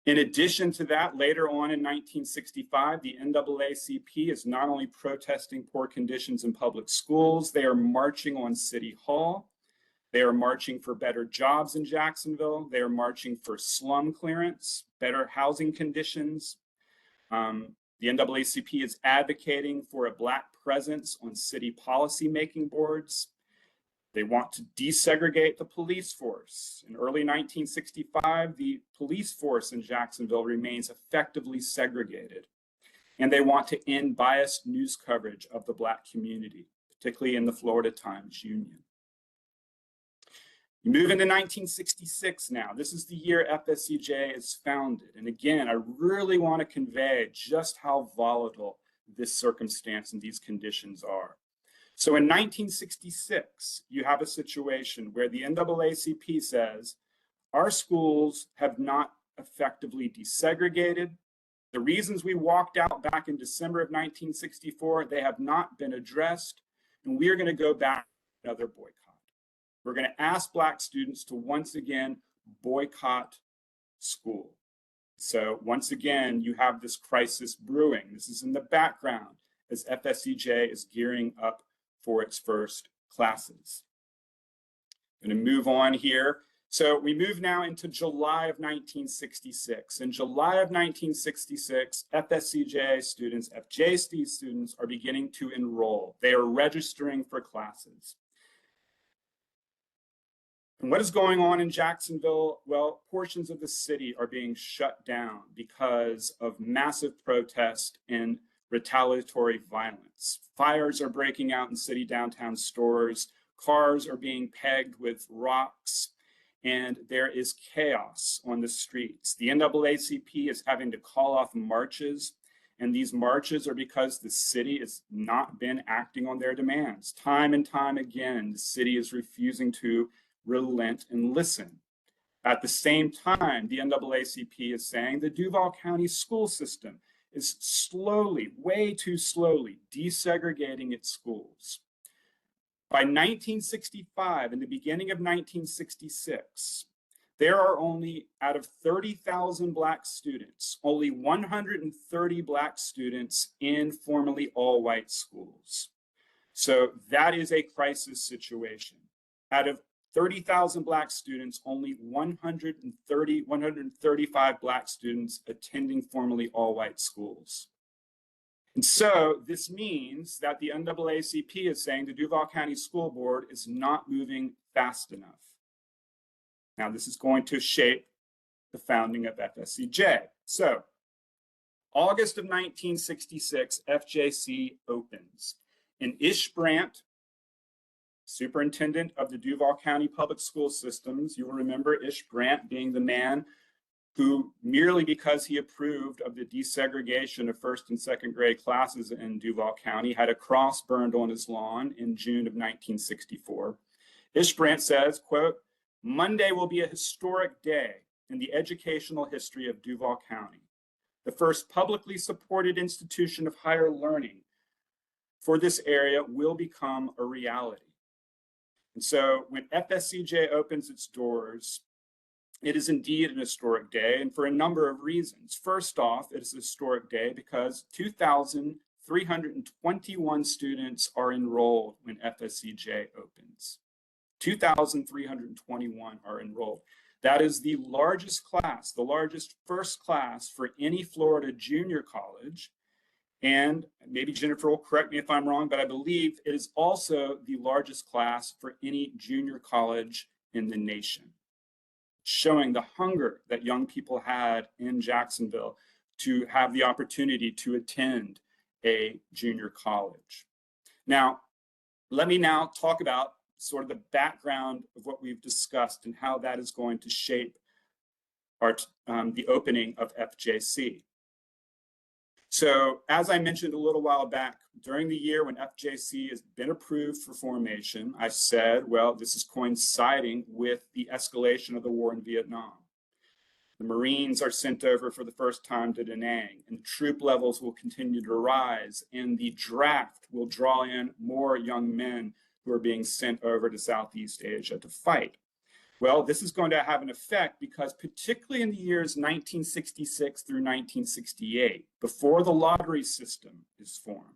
In addition to that, later on in 1965, the NAACP is not only protesting poor conditions in public schools, they are marching on City Hall. They are marching for better jobs in Jacksonville. They are marching for slum clearance, better housing conditions. The NAACP is advocating for a Black presence on city policy-making boards. They want to desegregate the police force. In early 1965, the police force in Jacksonville remains effectively segregated. And they want to end biased news coverage of the Black community, particularly in the Florida Times Union. You move into 1966 now. This is the year FSCJ is founded. And again, I really want to convey just how volatile this circumstance and these conditions are. So in 1966, you have a situation where the NAACP says, our schools have not effectively desegregated. The reasons we walked out back in December of 1964, they have not been addressed. And we are going to go back to another boycott. We're going to ask Black students to once again boycott school. So once again, you have this crisis brewing. This is in the background as FSCJ is gearing up for its first classes. I'm going to move on here. So we move now into July of 1966. In July of 1966, FSCJ students, FJC students are beginning to enroll. They are registering for classes. And what is going on in Jacksonville? Well, portions of the city are being shut down because of massive protest and retaliatory violence. Fires are breaking out in city downtown stores. Cars are being pegged with rocks, and there is chaos on the streets. The NAACP is having to call off marches, and these marches are because the city has not been acting on their demands. Time and time again, the city is refusing to relent and listen. At the same time, the NAACP is saying the Duval County school system is slowly, way too slowly, desegregating its schools. By 1965, in the beginning of 1966, there are only, out of 30,000 Black students, only 130 Black students in formerly all-white schools. So that is a crisis situation. Out of 30,000 Black students, only 135 Black students attending formerly all-white schools. And so this means that the NAACP is saying the Duval County School Board is not moving fast enough. Now, this is going to shape the founding of FSCJ. So, August of 1966, FJC opens. And Ish Brandt, superintendent of the Duval County Public School Systems, you will remember Ish Brandt being the man who, merely because he approved of the desegregation of first and second grade classes in Duval County, had a cross burned on his lawn in June of 1964. Ish Brandt says, quote, "Monday will be a historic day in the educational history of Duval County. The first publicly supported institution of higher learning for this area will become a reality." And so when FSCJ opens its doors, it is indeed an historic day, and for a number of reasons. First off, it is a historic day because 2,321 students are enrolled when FSCJ opens. 2,321 are enrolled. That is the largest class, the largest first class for any Florida junior college. And maybe Jennifer will correct me if I'm wrong, but I believe it is also the largest class for any junior college in the nation, showing the hunger that young people had in Jacksonville to have the opportunity to attend a junior college. Now, let me now talk about sort of the background of what we've discussed and how that is going to shape the opening of FJC. So as I mentioned a little while back, during the year when FJC has been approved for formation, I said, well, this is coinciding with the escalation of the war in Vietnam. The Marines are sent over for the first time to Da Nang, and troop levels will continue to rise, and the draft will draw in more young men who are being sent over to Southeast Asia to fight. Well, this is going to have an effect because particularly in the years 1966 through 1968, before the lottery system is formed,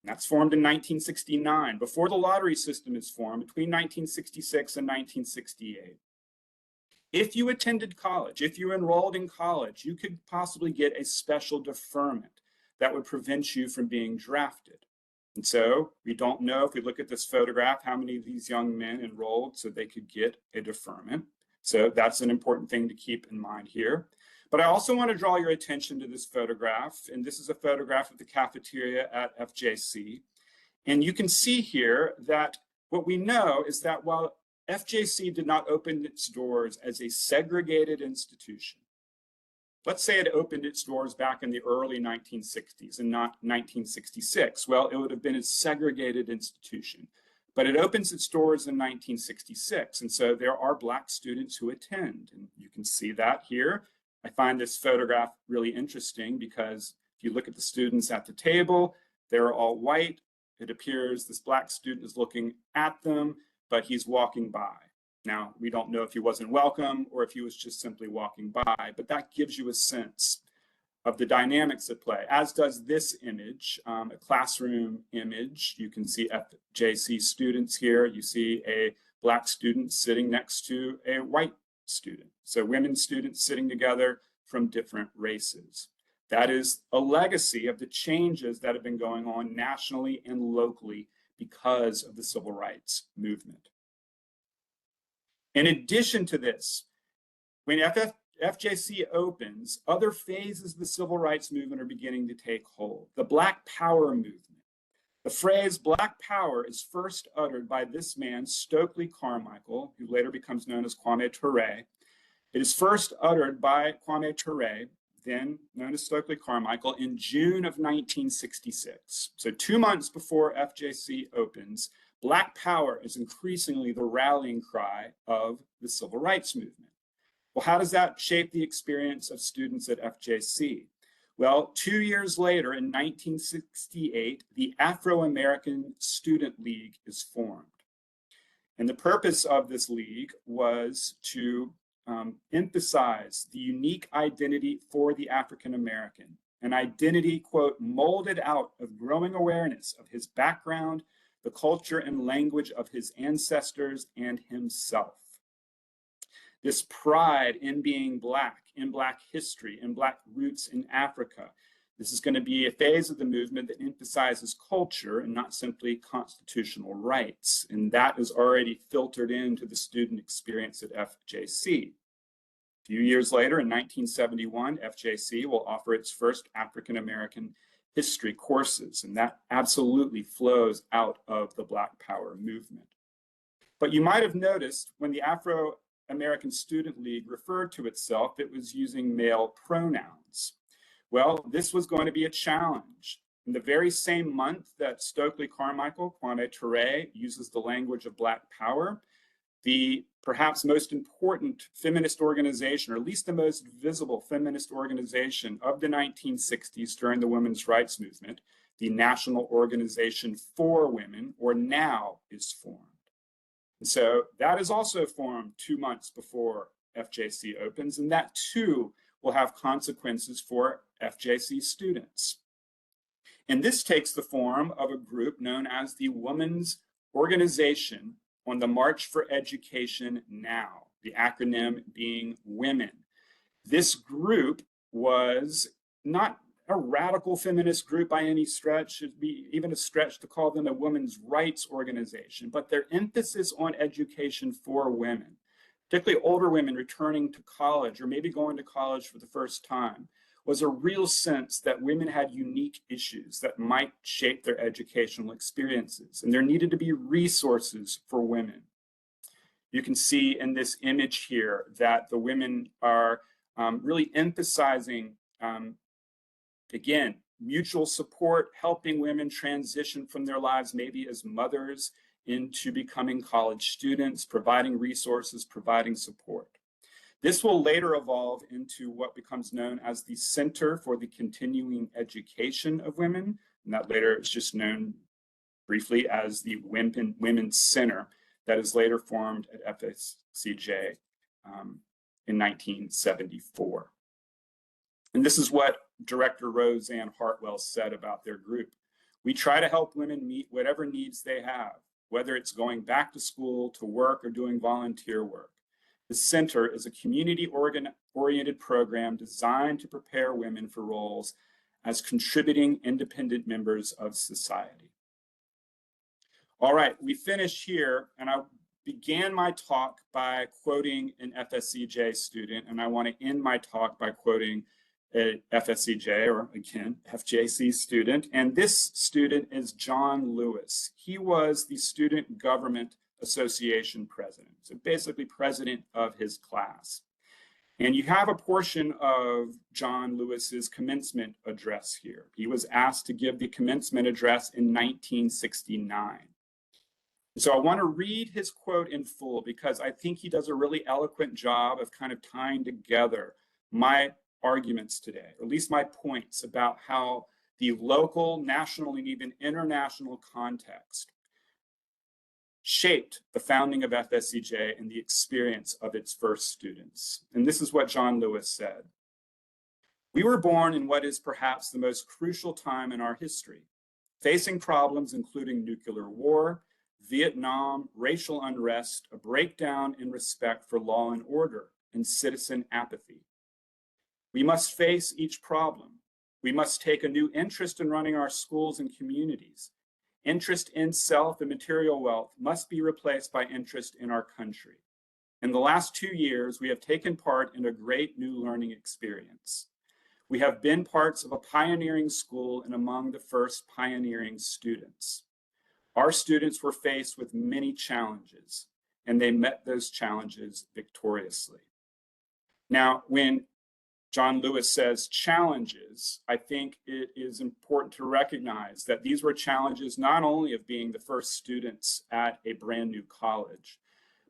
that's formed in 1969, before the lottery system is formed between 1966 and 1968, if you attended college, if you enrolled in college, you could possibly get a special deferment that would prevent you from being drafted. And so we don't know, if we look at this photograph, how many of these young men enrolled so they could get a deferment. So that's an important thing to keep in mind here. But I also want to draw your attention to this photograph. And this is a photograph of the cafeteria at FJC. And you can see here that what we know is that while FJC did not open its doors as a segregated institution, let's say it opened its doors back in the early 1960s and not 1966. Well, it would have been a segregated institution, but it opens its doors in 1966. And so there are Black students who attend, and you can see that here. I find this photograph really interesting because if you look at the students at the table, they're all white. It appears this Black student is looking at them, but he's walking by. Now, we don't know if he wasn't welcome or if he was just simply walking by, but that gives you a sense of the dynamics at play, as does this image, a classroom image. You can see FJC students here. You see a Black student sitting next to a white student. So women students sitting together from different races. That is a legacy of the changes that have been going on nationally and locally because of the civil rights movement. In addition to this, when FJC opens, other phases of the civil rights movement are beginning to take hold. The Black Power movement. The phrase Black Power is first uttered by this man, Stokely Carmichael, who later becomes known as Kwame Ture. It is first uttered by Kwame Ture, then known as Stokely Carmichael, in June of 1966. So 2 months before FJC opens, Black Power is increasingly the rallying cry of the civil rights movement. Well, how does that shape the experience of students at FJC? Well, 2 years later, in 1968, the Afro-American Student League is formed. And the purpose of this league was to emphasize the unique identity for the African American, an identity, quote, molded out of growing awareness of his background, the culture and language of his ancestors, and himself. This pride in being Black, in Black history, in Black roots in Africa. This is going to be a phase of the movement that emphasizes culture and not simply constitutional rights. And that is already filtered into the student experience at FJC. A few years later, in 1971, FJC will offer its first African American history courses, and that absolutely flows out of the Black Power movement. But you might have noticed when the Afro-American Student League referred to itself, it was using male pronouns. Well, this was going to be a challenge. In the very same month that Stokely Carmichael, Kwame Ture, uses the language of Black Power, the perhaps most important feminist organization, or at least the most visible feminist organization of the 1960s during the women's rights movement, the National Organization for Women, or NOW, is formed. And so that is also formed 2 months before FJC opens, and that too will have consequences for FJC students. And this takes the form of a group known as the Women's Organization on the March for Education Now, the acronym being WOMEN. This group was not a radical feminist group by any stretch. It'd be even a stretch to call them a women's rights organization, but their emphasis on education for women, particularly older women returning to college or maybe going to college for the first time, was a real sense that women had unique issues that might shape their educational experiences, and there needed to be resources for women. You can see in this image here that the women are really emphasizing, again, mutual support, helping women transition from their lives maybe as mothers into becoming college students, providing resources, providing support. This will later evolve into what becomes known as the Center for the Continuing Education of Women, and that later is just known briefly as the Women's Center that is later formed at FSCJ in 1974. And this is what Director Roseanne Hartwell said about their group. We try to help women meet whatever needs they have, whether it's going back to school, to work, or doing volunteer work. The center is a community-oriented program designed to prepare women for roles as contributing independent members of society. All right, we finish here, and I began my talk by quoting an FSCJ student, and I want to end my talk by quoting a FSCJ, or again, FJC student, and this student is John Lewis. He was the Student Government Association president, so basically president of his class. And you have a portion of John Lewis's commencement address here. He was asked to give the commencement address in 1969. So I want to read his quote in full because I think he does a really eloquent job of kind of tying together my arguments today, or at least my points about how the local, national, and even international context shaped the founding of FSCJ and the experience of its first students. And this is what John Lewis said. We were born in what is perhaps the most crucial time in our history, facing problems including nuclear war, Vietnam, racial unrest, a breakdown in respect for law and order, and citizen apathy. We must face each problem. We must take a new interest in running our schools and communities. Interest in self and material wealth must be replaced by interest in our country. In the last 2 years, we have taken part in a great new learning experience. We have been parts of a pioneering school and among the first pioneering students. Our students were faced with many challenges, and they met those challenges victoriously. Now, when John Lewis says challenges, I think it is important to recognize that these were challenges not only of being the first students at a brand new college,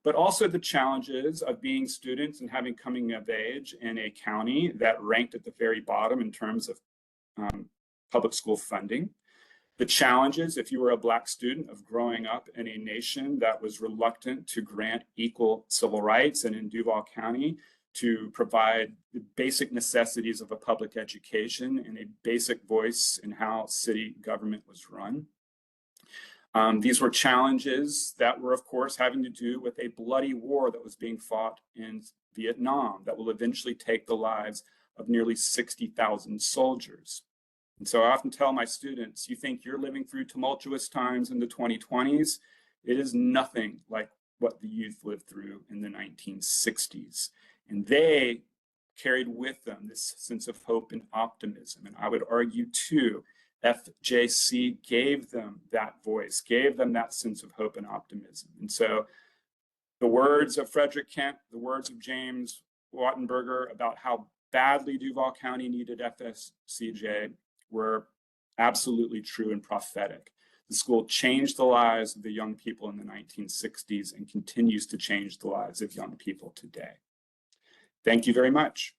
but also the challenges of being students and having coming of age in a county that ranked at the very bottom in terms of public school funding. The challenges, if you were a Black student, of growing up in a nation that was reluctant to grant equal civil rights, and in Duval County, to provide the basic necessities of a public education and a basic voice in how city government was run. These were challenges that were, of course, having to do with a bloody war that was being fought in Vietnam that will eventually take the lives of nearly 60,000 soldiers. And so I often tell my students, you think you're living through tumultuous times in the 2020s? It is nothing like what the youth lived through in the 1960s. And they carried with them this sense of hope and optimism. And I would argue too, FJC gave them that voice, gave them that sense of hope and optimism. And so the words of Frederick Kent, the words of James Wattenberger about how badly Duval County needed FSCJ were absolutely true and prophetic. The school changed the lives of the young people in the 1960s and continues to change the lives of young people today. Thank you very much.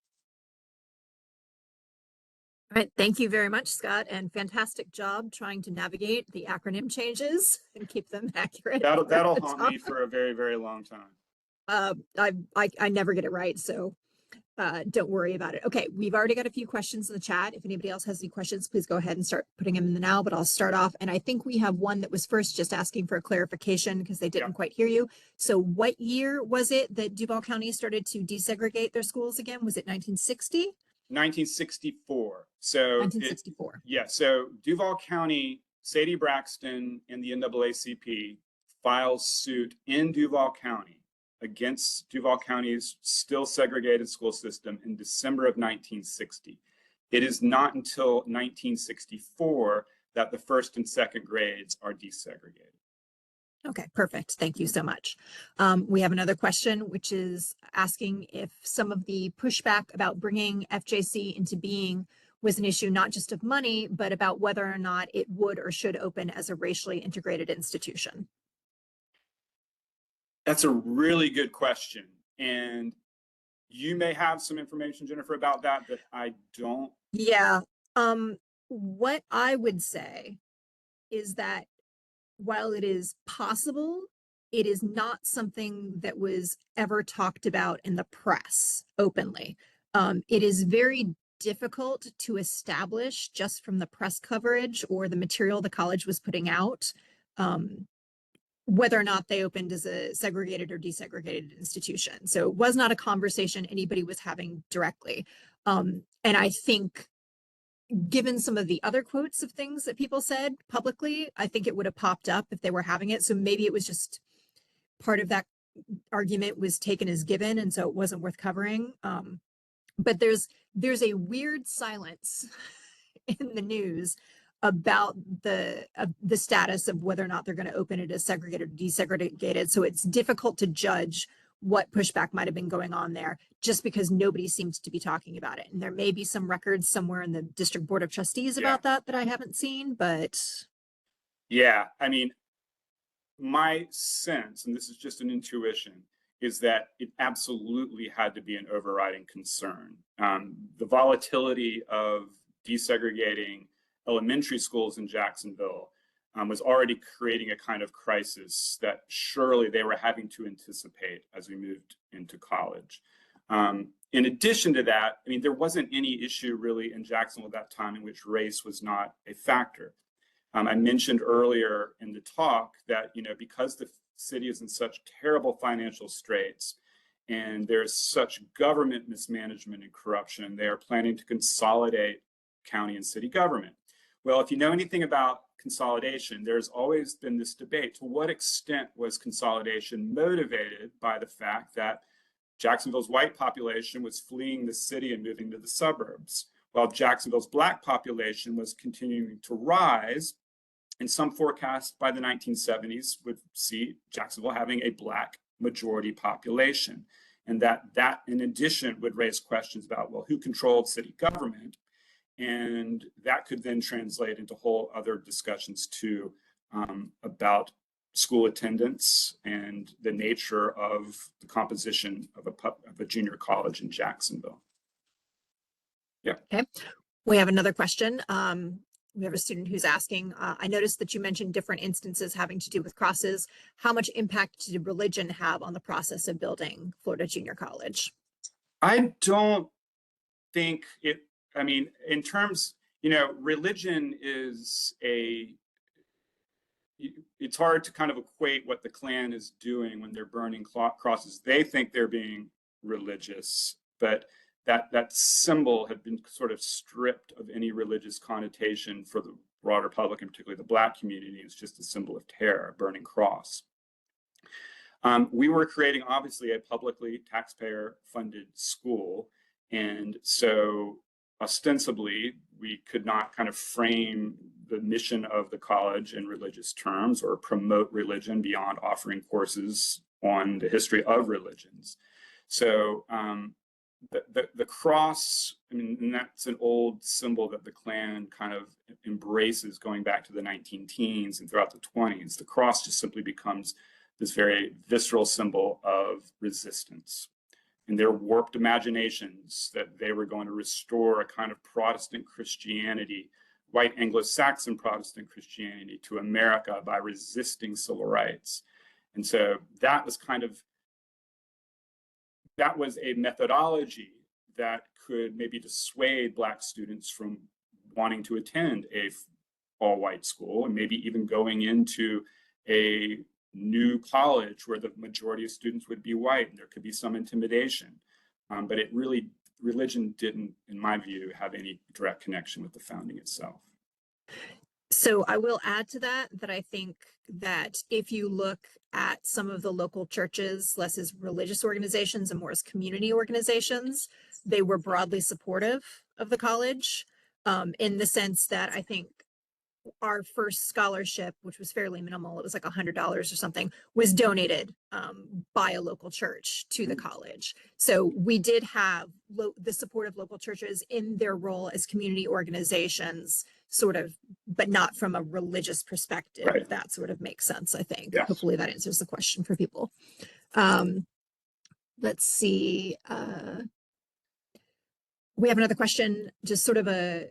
All right, thank you very much, Scott, and fantastic job trying to navigate the acronym changes and keep them accurate. That'll haunt me for a very, very long time. I never get it right, so don't worry about it. Okay, we've already got a few questions in the chat. If anybody else has any questions, please go ahead and start putting them in the now, but I'll start off. And I think we have one that was first just asking for a clarification because they didn't quite hear you. So what year was it that Duval County started to desegregate their schools again? Was it 1960? 1964. So 1964. So Duval County, Sadie Braxton and the NAACP files suit in Duval County against Duval County's still segregated school system in December of 1960. It is not until 1964 that the first and second grades are desegregated. Okay, perfect. Thank you so much. We have another question, which is asking if some of the pushback about bringing FJC into being was an issue not just of money, but about whether or not it would or should open as a racially integrated institution. That's a really good question. And you may have some information, Jennifer, about that I don't. Yeah. What I would say is that while it is possible, it is not something that was ever talked about in the press openly. It is very difficult to establish just from the press coverage or the material the college was putting out, whether or not they opened as a segregated or desegregated institution. So it was not a conversation anybody was having directly. And I think given some of the other quotes of things that people said publicly, I think it would have popped up if they were having it. So maybe it was just part of that argument was taken as given, and so it wasn't worth covering. But there's a weird silence in the news about the status of whether or not they're going to open it as segregated or desegregated. So it's difficult to judge what pushback might have been going on there just because nobody seems to be talking about it. And there may be some records somewhere in the district board of trustees about that I haven't seen, but. Yeah, I mean, my sense, and this is just an intuition, is that it absolutely had to be an overriding concern. The volatility of desegregating elementary schools in Jacksonville was already creating a kind of crisis that surely they were having to anticipate as we moved into college. In addition to that, I mean, there wasn't any issue really in Jacksonville at that time in which race was not a factor. I mentioned earlier in the talk that, because the city is in such terrible financial straits and there's such government mismanagement and corruption, they are planning to consolidate county and city government. Well, if you know anything about consolidation, there's always been this debate. To what extent was consolidation motivated by the fact that Jacksonville's white population was fleeing the city and moving to the suburbs, while Jacksonville's Black population was continuing to rise? And some forecasts by the 1970s would see Jacksonville having a Black majority population. And that in addition would raise questions about, well, who controlled city government? And that could then translate into whole other discussions too, about school attendance and the nature of the composition of a junior college in Jacksonville. Yeah. Okay. We have another question. We have a student who's asking, I noticed that you mentioned different instances having to do with crosses. How much impact did religion have on the process of building Florida Junior College? I don't think it, I mean, in terms, religion is it's hard to kind of equate what the Klan is doing when they're burning crosses. They think they're being religious, but that symbol had been sort of stripped of any religious connotation for the broader public, and particularly the Black community. It's just a symbol of terror, a burning cross. We were creating, obviously, a publicly taxpayer-funded school, and so ostensibly, we could not kind of frame the mission of the college in religious terms or promote religion beyond offering courses on the history of religions. So the cross, I mean, and that's an old symbol that the Klan kind of embraces going back to the 19-teens and throughout the 20s. The cross just simply becomes this very visceral symbol of resistance. And their warped imaginations that they were going to restore a kind of Protestant Christianity, white Anglo-Saxon Protestant Christianity to America by resisting civil rights. And so that was a methodology that could maybe dissuade Black students from wanting to attend a all-white school and maybe even going into a new college where the majority of students would be white and there could be some intimidation. But religion didn't, in my view, have any direct connection with the founding itself. So I will add to that I think that if you look at some of the local churches, less as religious organizations and more as community organizations, they were broadly supportive of the college, in the sense that I think our first scholarship, which was fairly minimal, it was like $100 or something, was donated by a local church to the college. So we did have the support of local churches in their role as community organizations, sort of, but not from a religious perspective. Right. If that sort of makes sense, I think. Yes. Hopefully that answers the question for people. Let's see. We have another question, just sort of a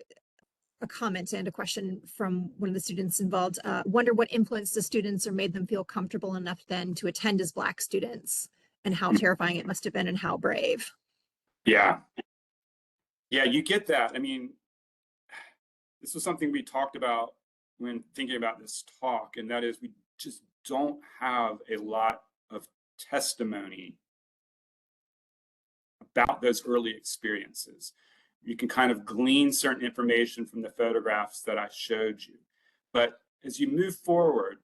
comment and a question from one of the students involved. Wonder what influenced the students or made them feel comfortable enough then to attend as Black students, and how terrifying it must have been and how brave. Yeah. Yeah, you get that. I mean, this was something we talked about when thinking about this talk, and that is we just don't have a lot of testimony about those early experiences. You can kind of glean certain information from the photographs that I showed you. But as you move forward,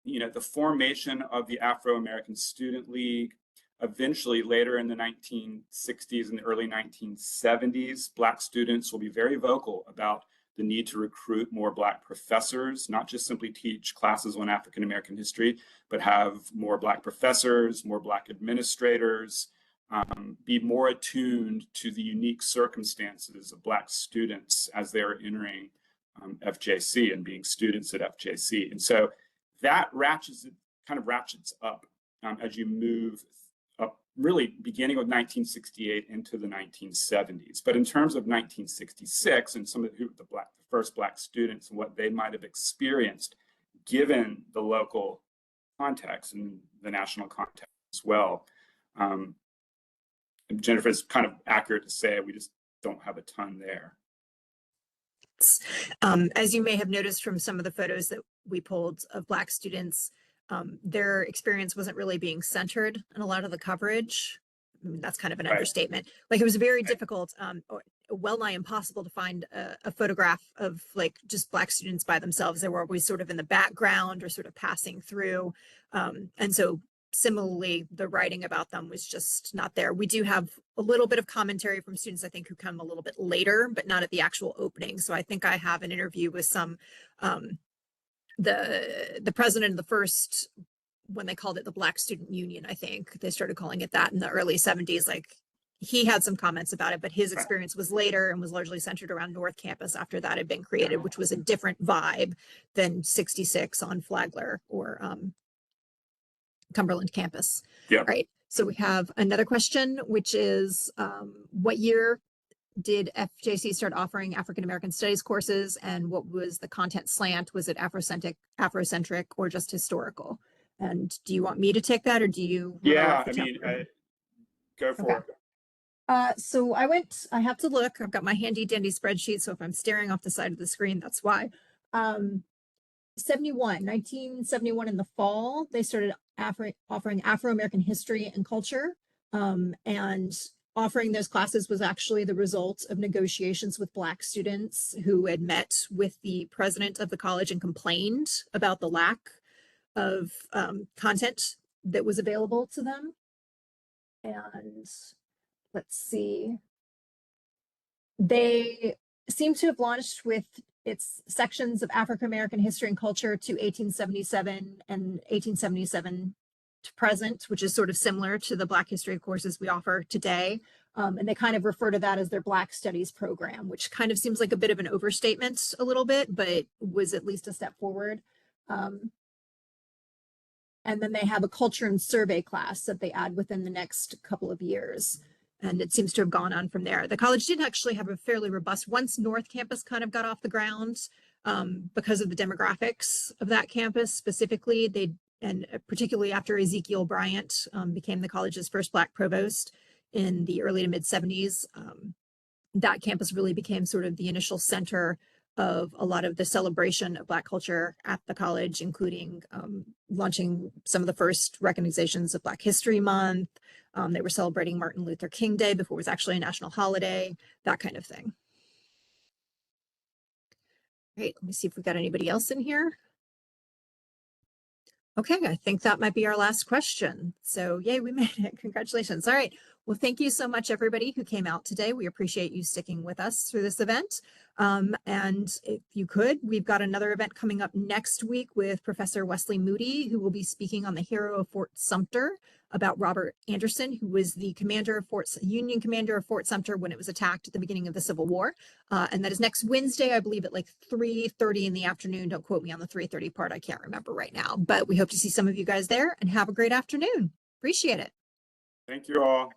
the formation of the Afro-American Student League, eventually later in the 1960s and the early 1970s, Black students will be very vocal about the need to recruit more Black professors, not just simply teach classes on African American history, but have more Black professors, more Black administrators, be more attuned to the unique circumstances of Black students as they're entering FJC and being students at FJC. And so that kind of ratchets up as you move up, really beginning with 1968 into the 1970s. But in terms of 1966 and some of the first Black students and what they might have experienced, given the local context and the national context as well, Jennifer, it's kind of accurate to say we just don't have a ton there. As you may have noticed from some of the photos that we pulled of Black students, their experience wasn't really being centered in a lot of the coverage. I mean, that's kind of an understatement. Like, it was very difficult, or well nigh impossible to find a photograph of like just Black students by themselves. They were always sort of in the background or sort of passing through. And so similarly, the writing about them was just not there. We do have a little bit of commentary from students, I think, who come a little bit later, but not at the actual opening. So I think I have an interview with some, the president of the first, when they called it the Black Student Union, I think they started calling it that in the early 70s. Like, he had some comments about it, but his experience was later and was largely centered around North Campus after that had been created, which was a different vibe than 66 on Flagler or Cumberland campus. Yeah. All right. So we have another question, which is, what year did FJC start offering African American Studies courses, and what was the content slant? Was it Afrocentric, or just historical? And do you want me to take that, or do you? Yeah, I mean, go for it. So I have to look. I've got my handy dandy spreadsheet. So if I'm staring off the side of the screen, that's why. 1971 in the fall, they started offering Afro-American history and culture. And offering those classes was actually the result of negotiations with Black students who had met with the president of the college and complained about the lack of content that was available to them. And let's see, they seem to have launched with its sections of African American history and culture to 1877 and 1877 to present, which is sort of similar to the Black history courses we offer today. And they kind of refer to that as their Black Studies program, which kind of seems like a bit of an overstatement a little bit, but was at least a step forward. And then they have a culture and survey class that they add within the next couple of years. And it seems to have gone on from there. The college did actually have a fairly robust, once North Campus kind of got off the ground, because of the demographics of that campus specifically, and particularly after Ezekiel Bryant became the college's first Black provost in the early to mid 70s, that campus really became sort of the initial center of a lot of the celebration of Black culture at the college, including launching some of the first recognitions of Black History Month. They were celebrating Martin Luther King Day before it was actually a national holiday, that kind of thing. Great, let me see if we've got anybody else in here. Okay, I think that might be our last question. So yay, we made it. Congratulations. All right. Well, thank you so much, everybody who came out today. We appreciate you sticking with us through this event. And if you could, we've got another event coming up next week with Professor Wesley Moody, who will be speaking on the hero of Fort Sumter about Robert Anderson, who was the Union commander of Fort Sumter when it was attacked at the beginning of the Civil War. And that is next Wednesday, I believe, at like 3:30 in the afternoon. Don't quote me on the 3:30 part. I can't remember right now, but we hope to see some of you guys there and have a great afternoon. Appreciate it. Thank you all.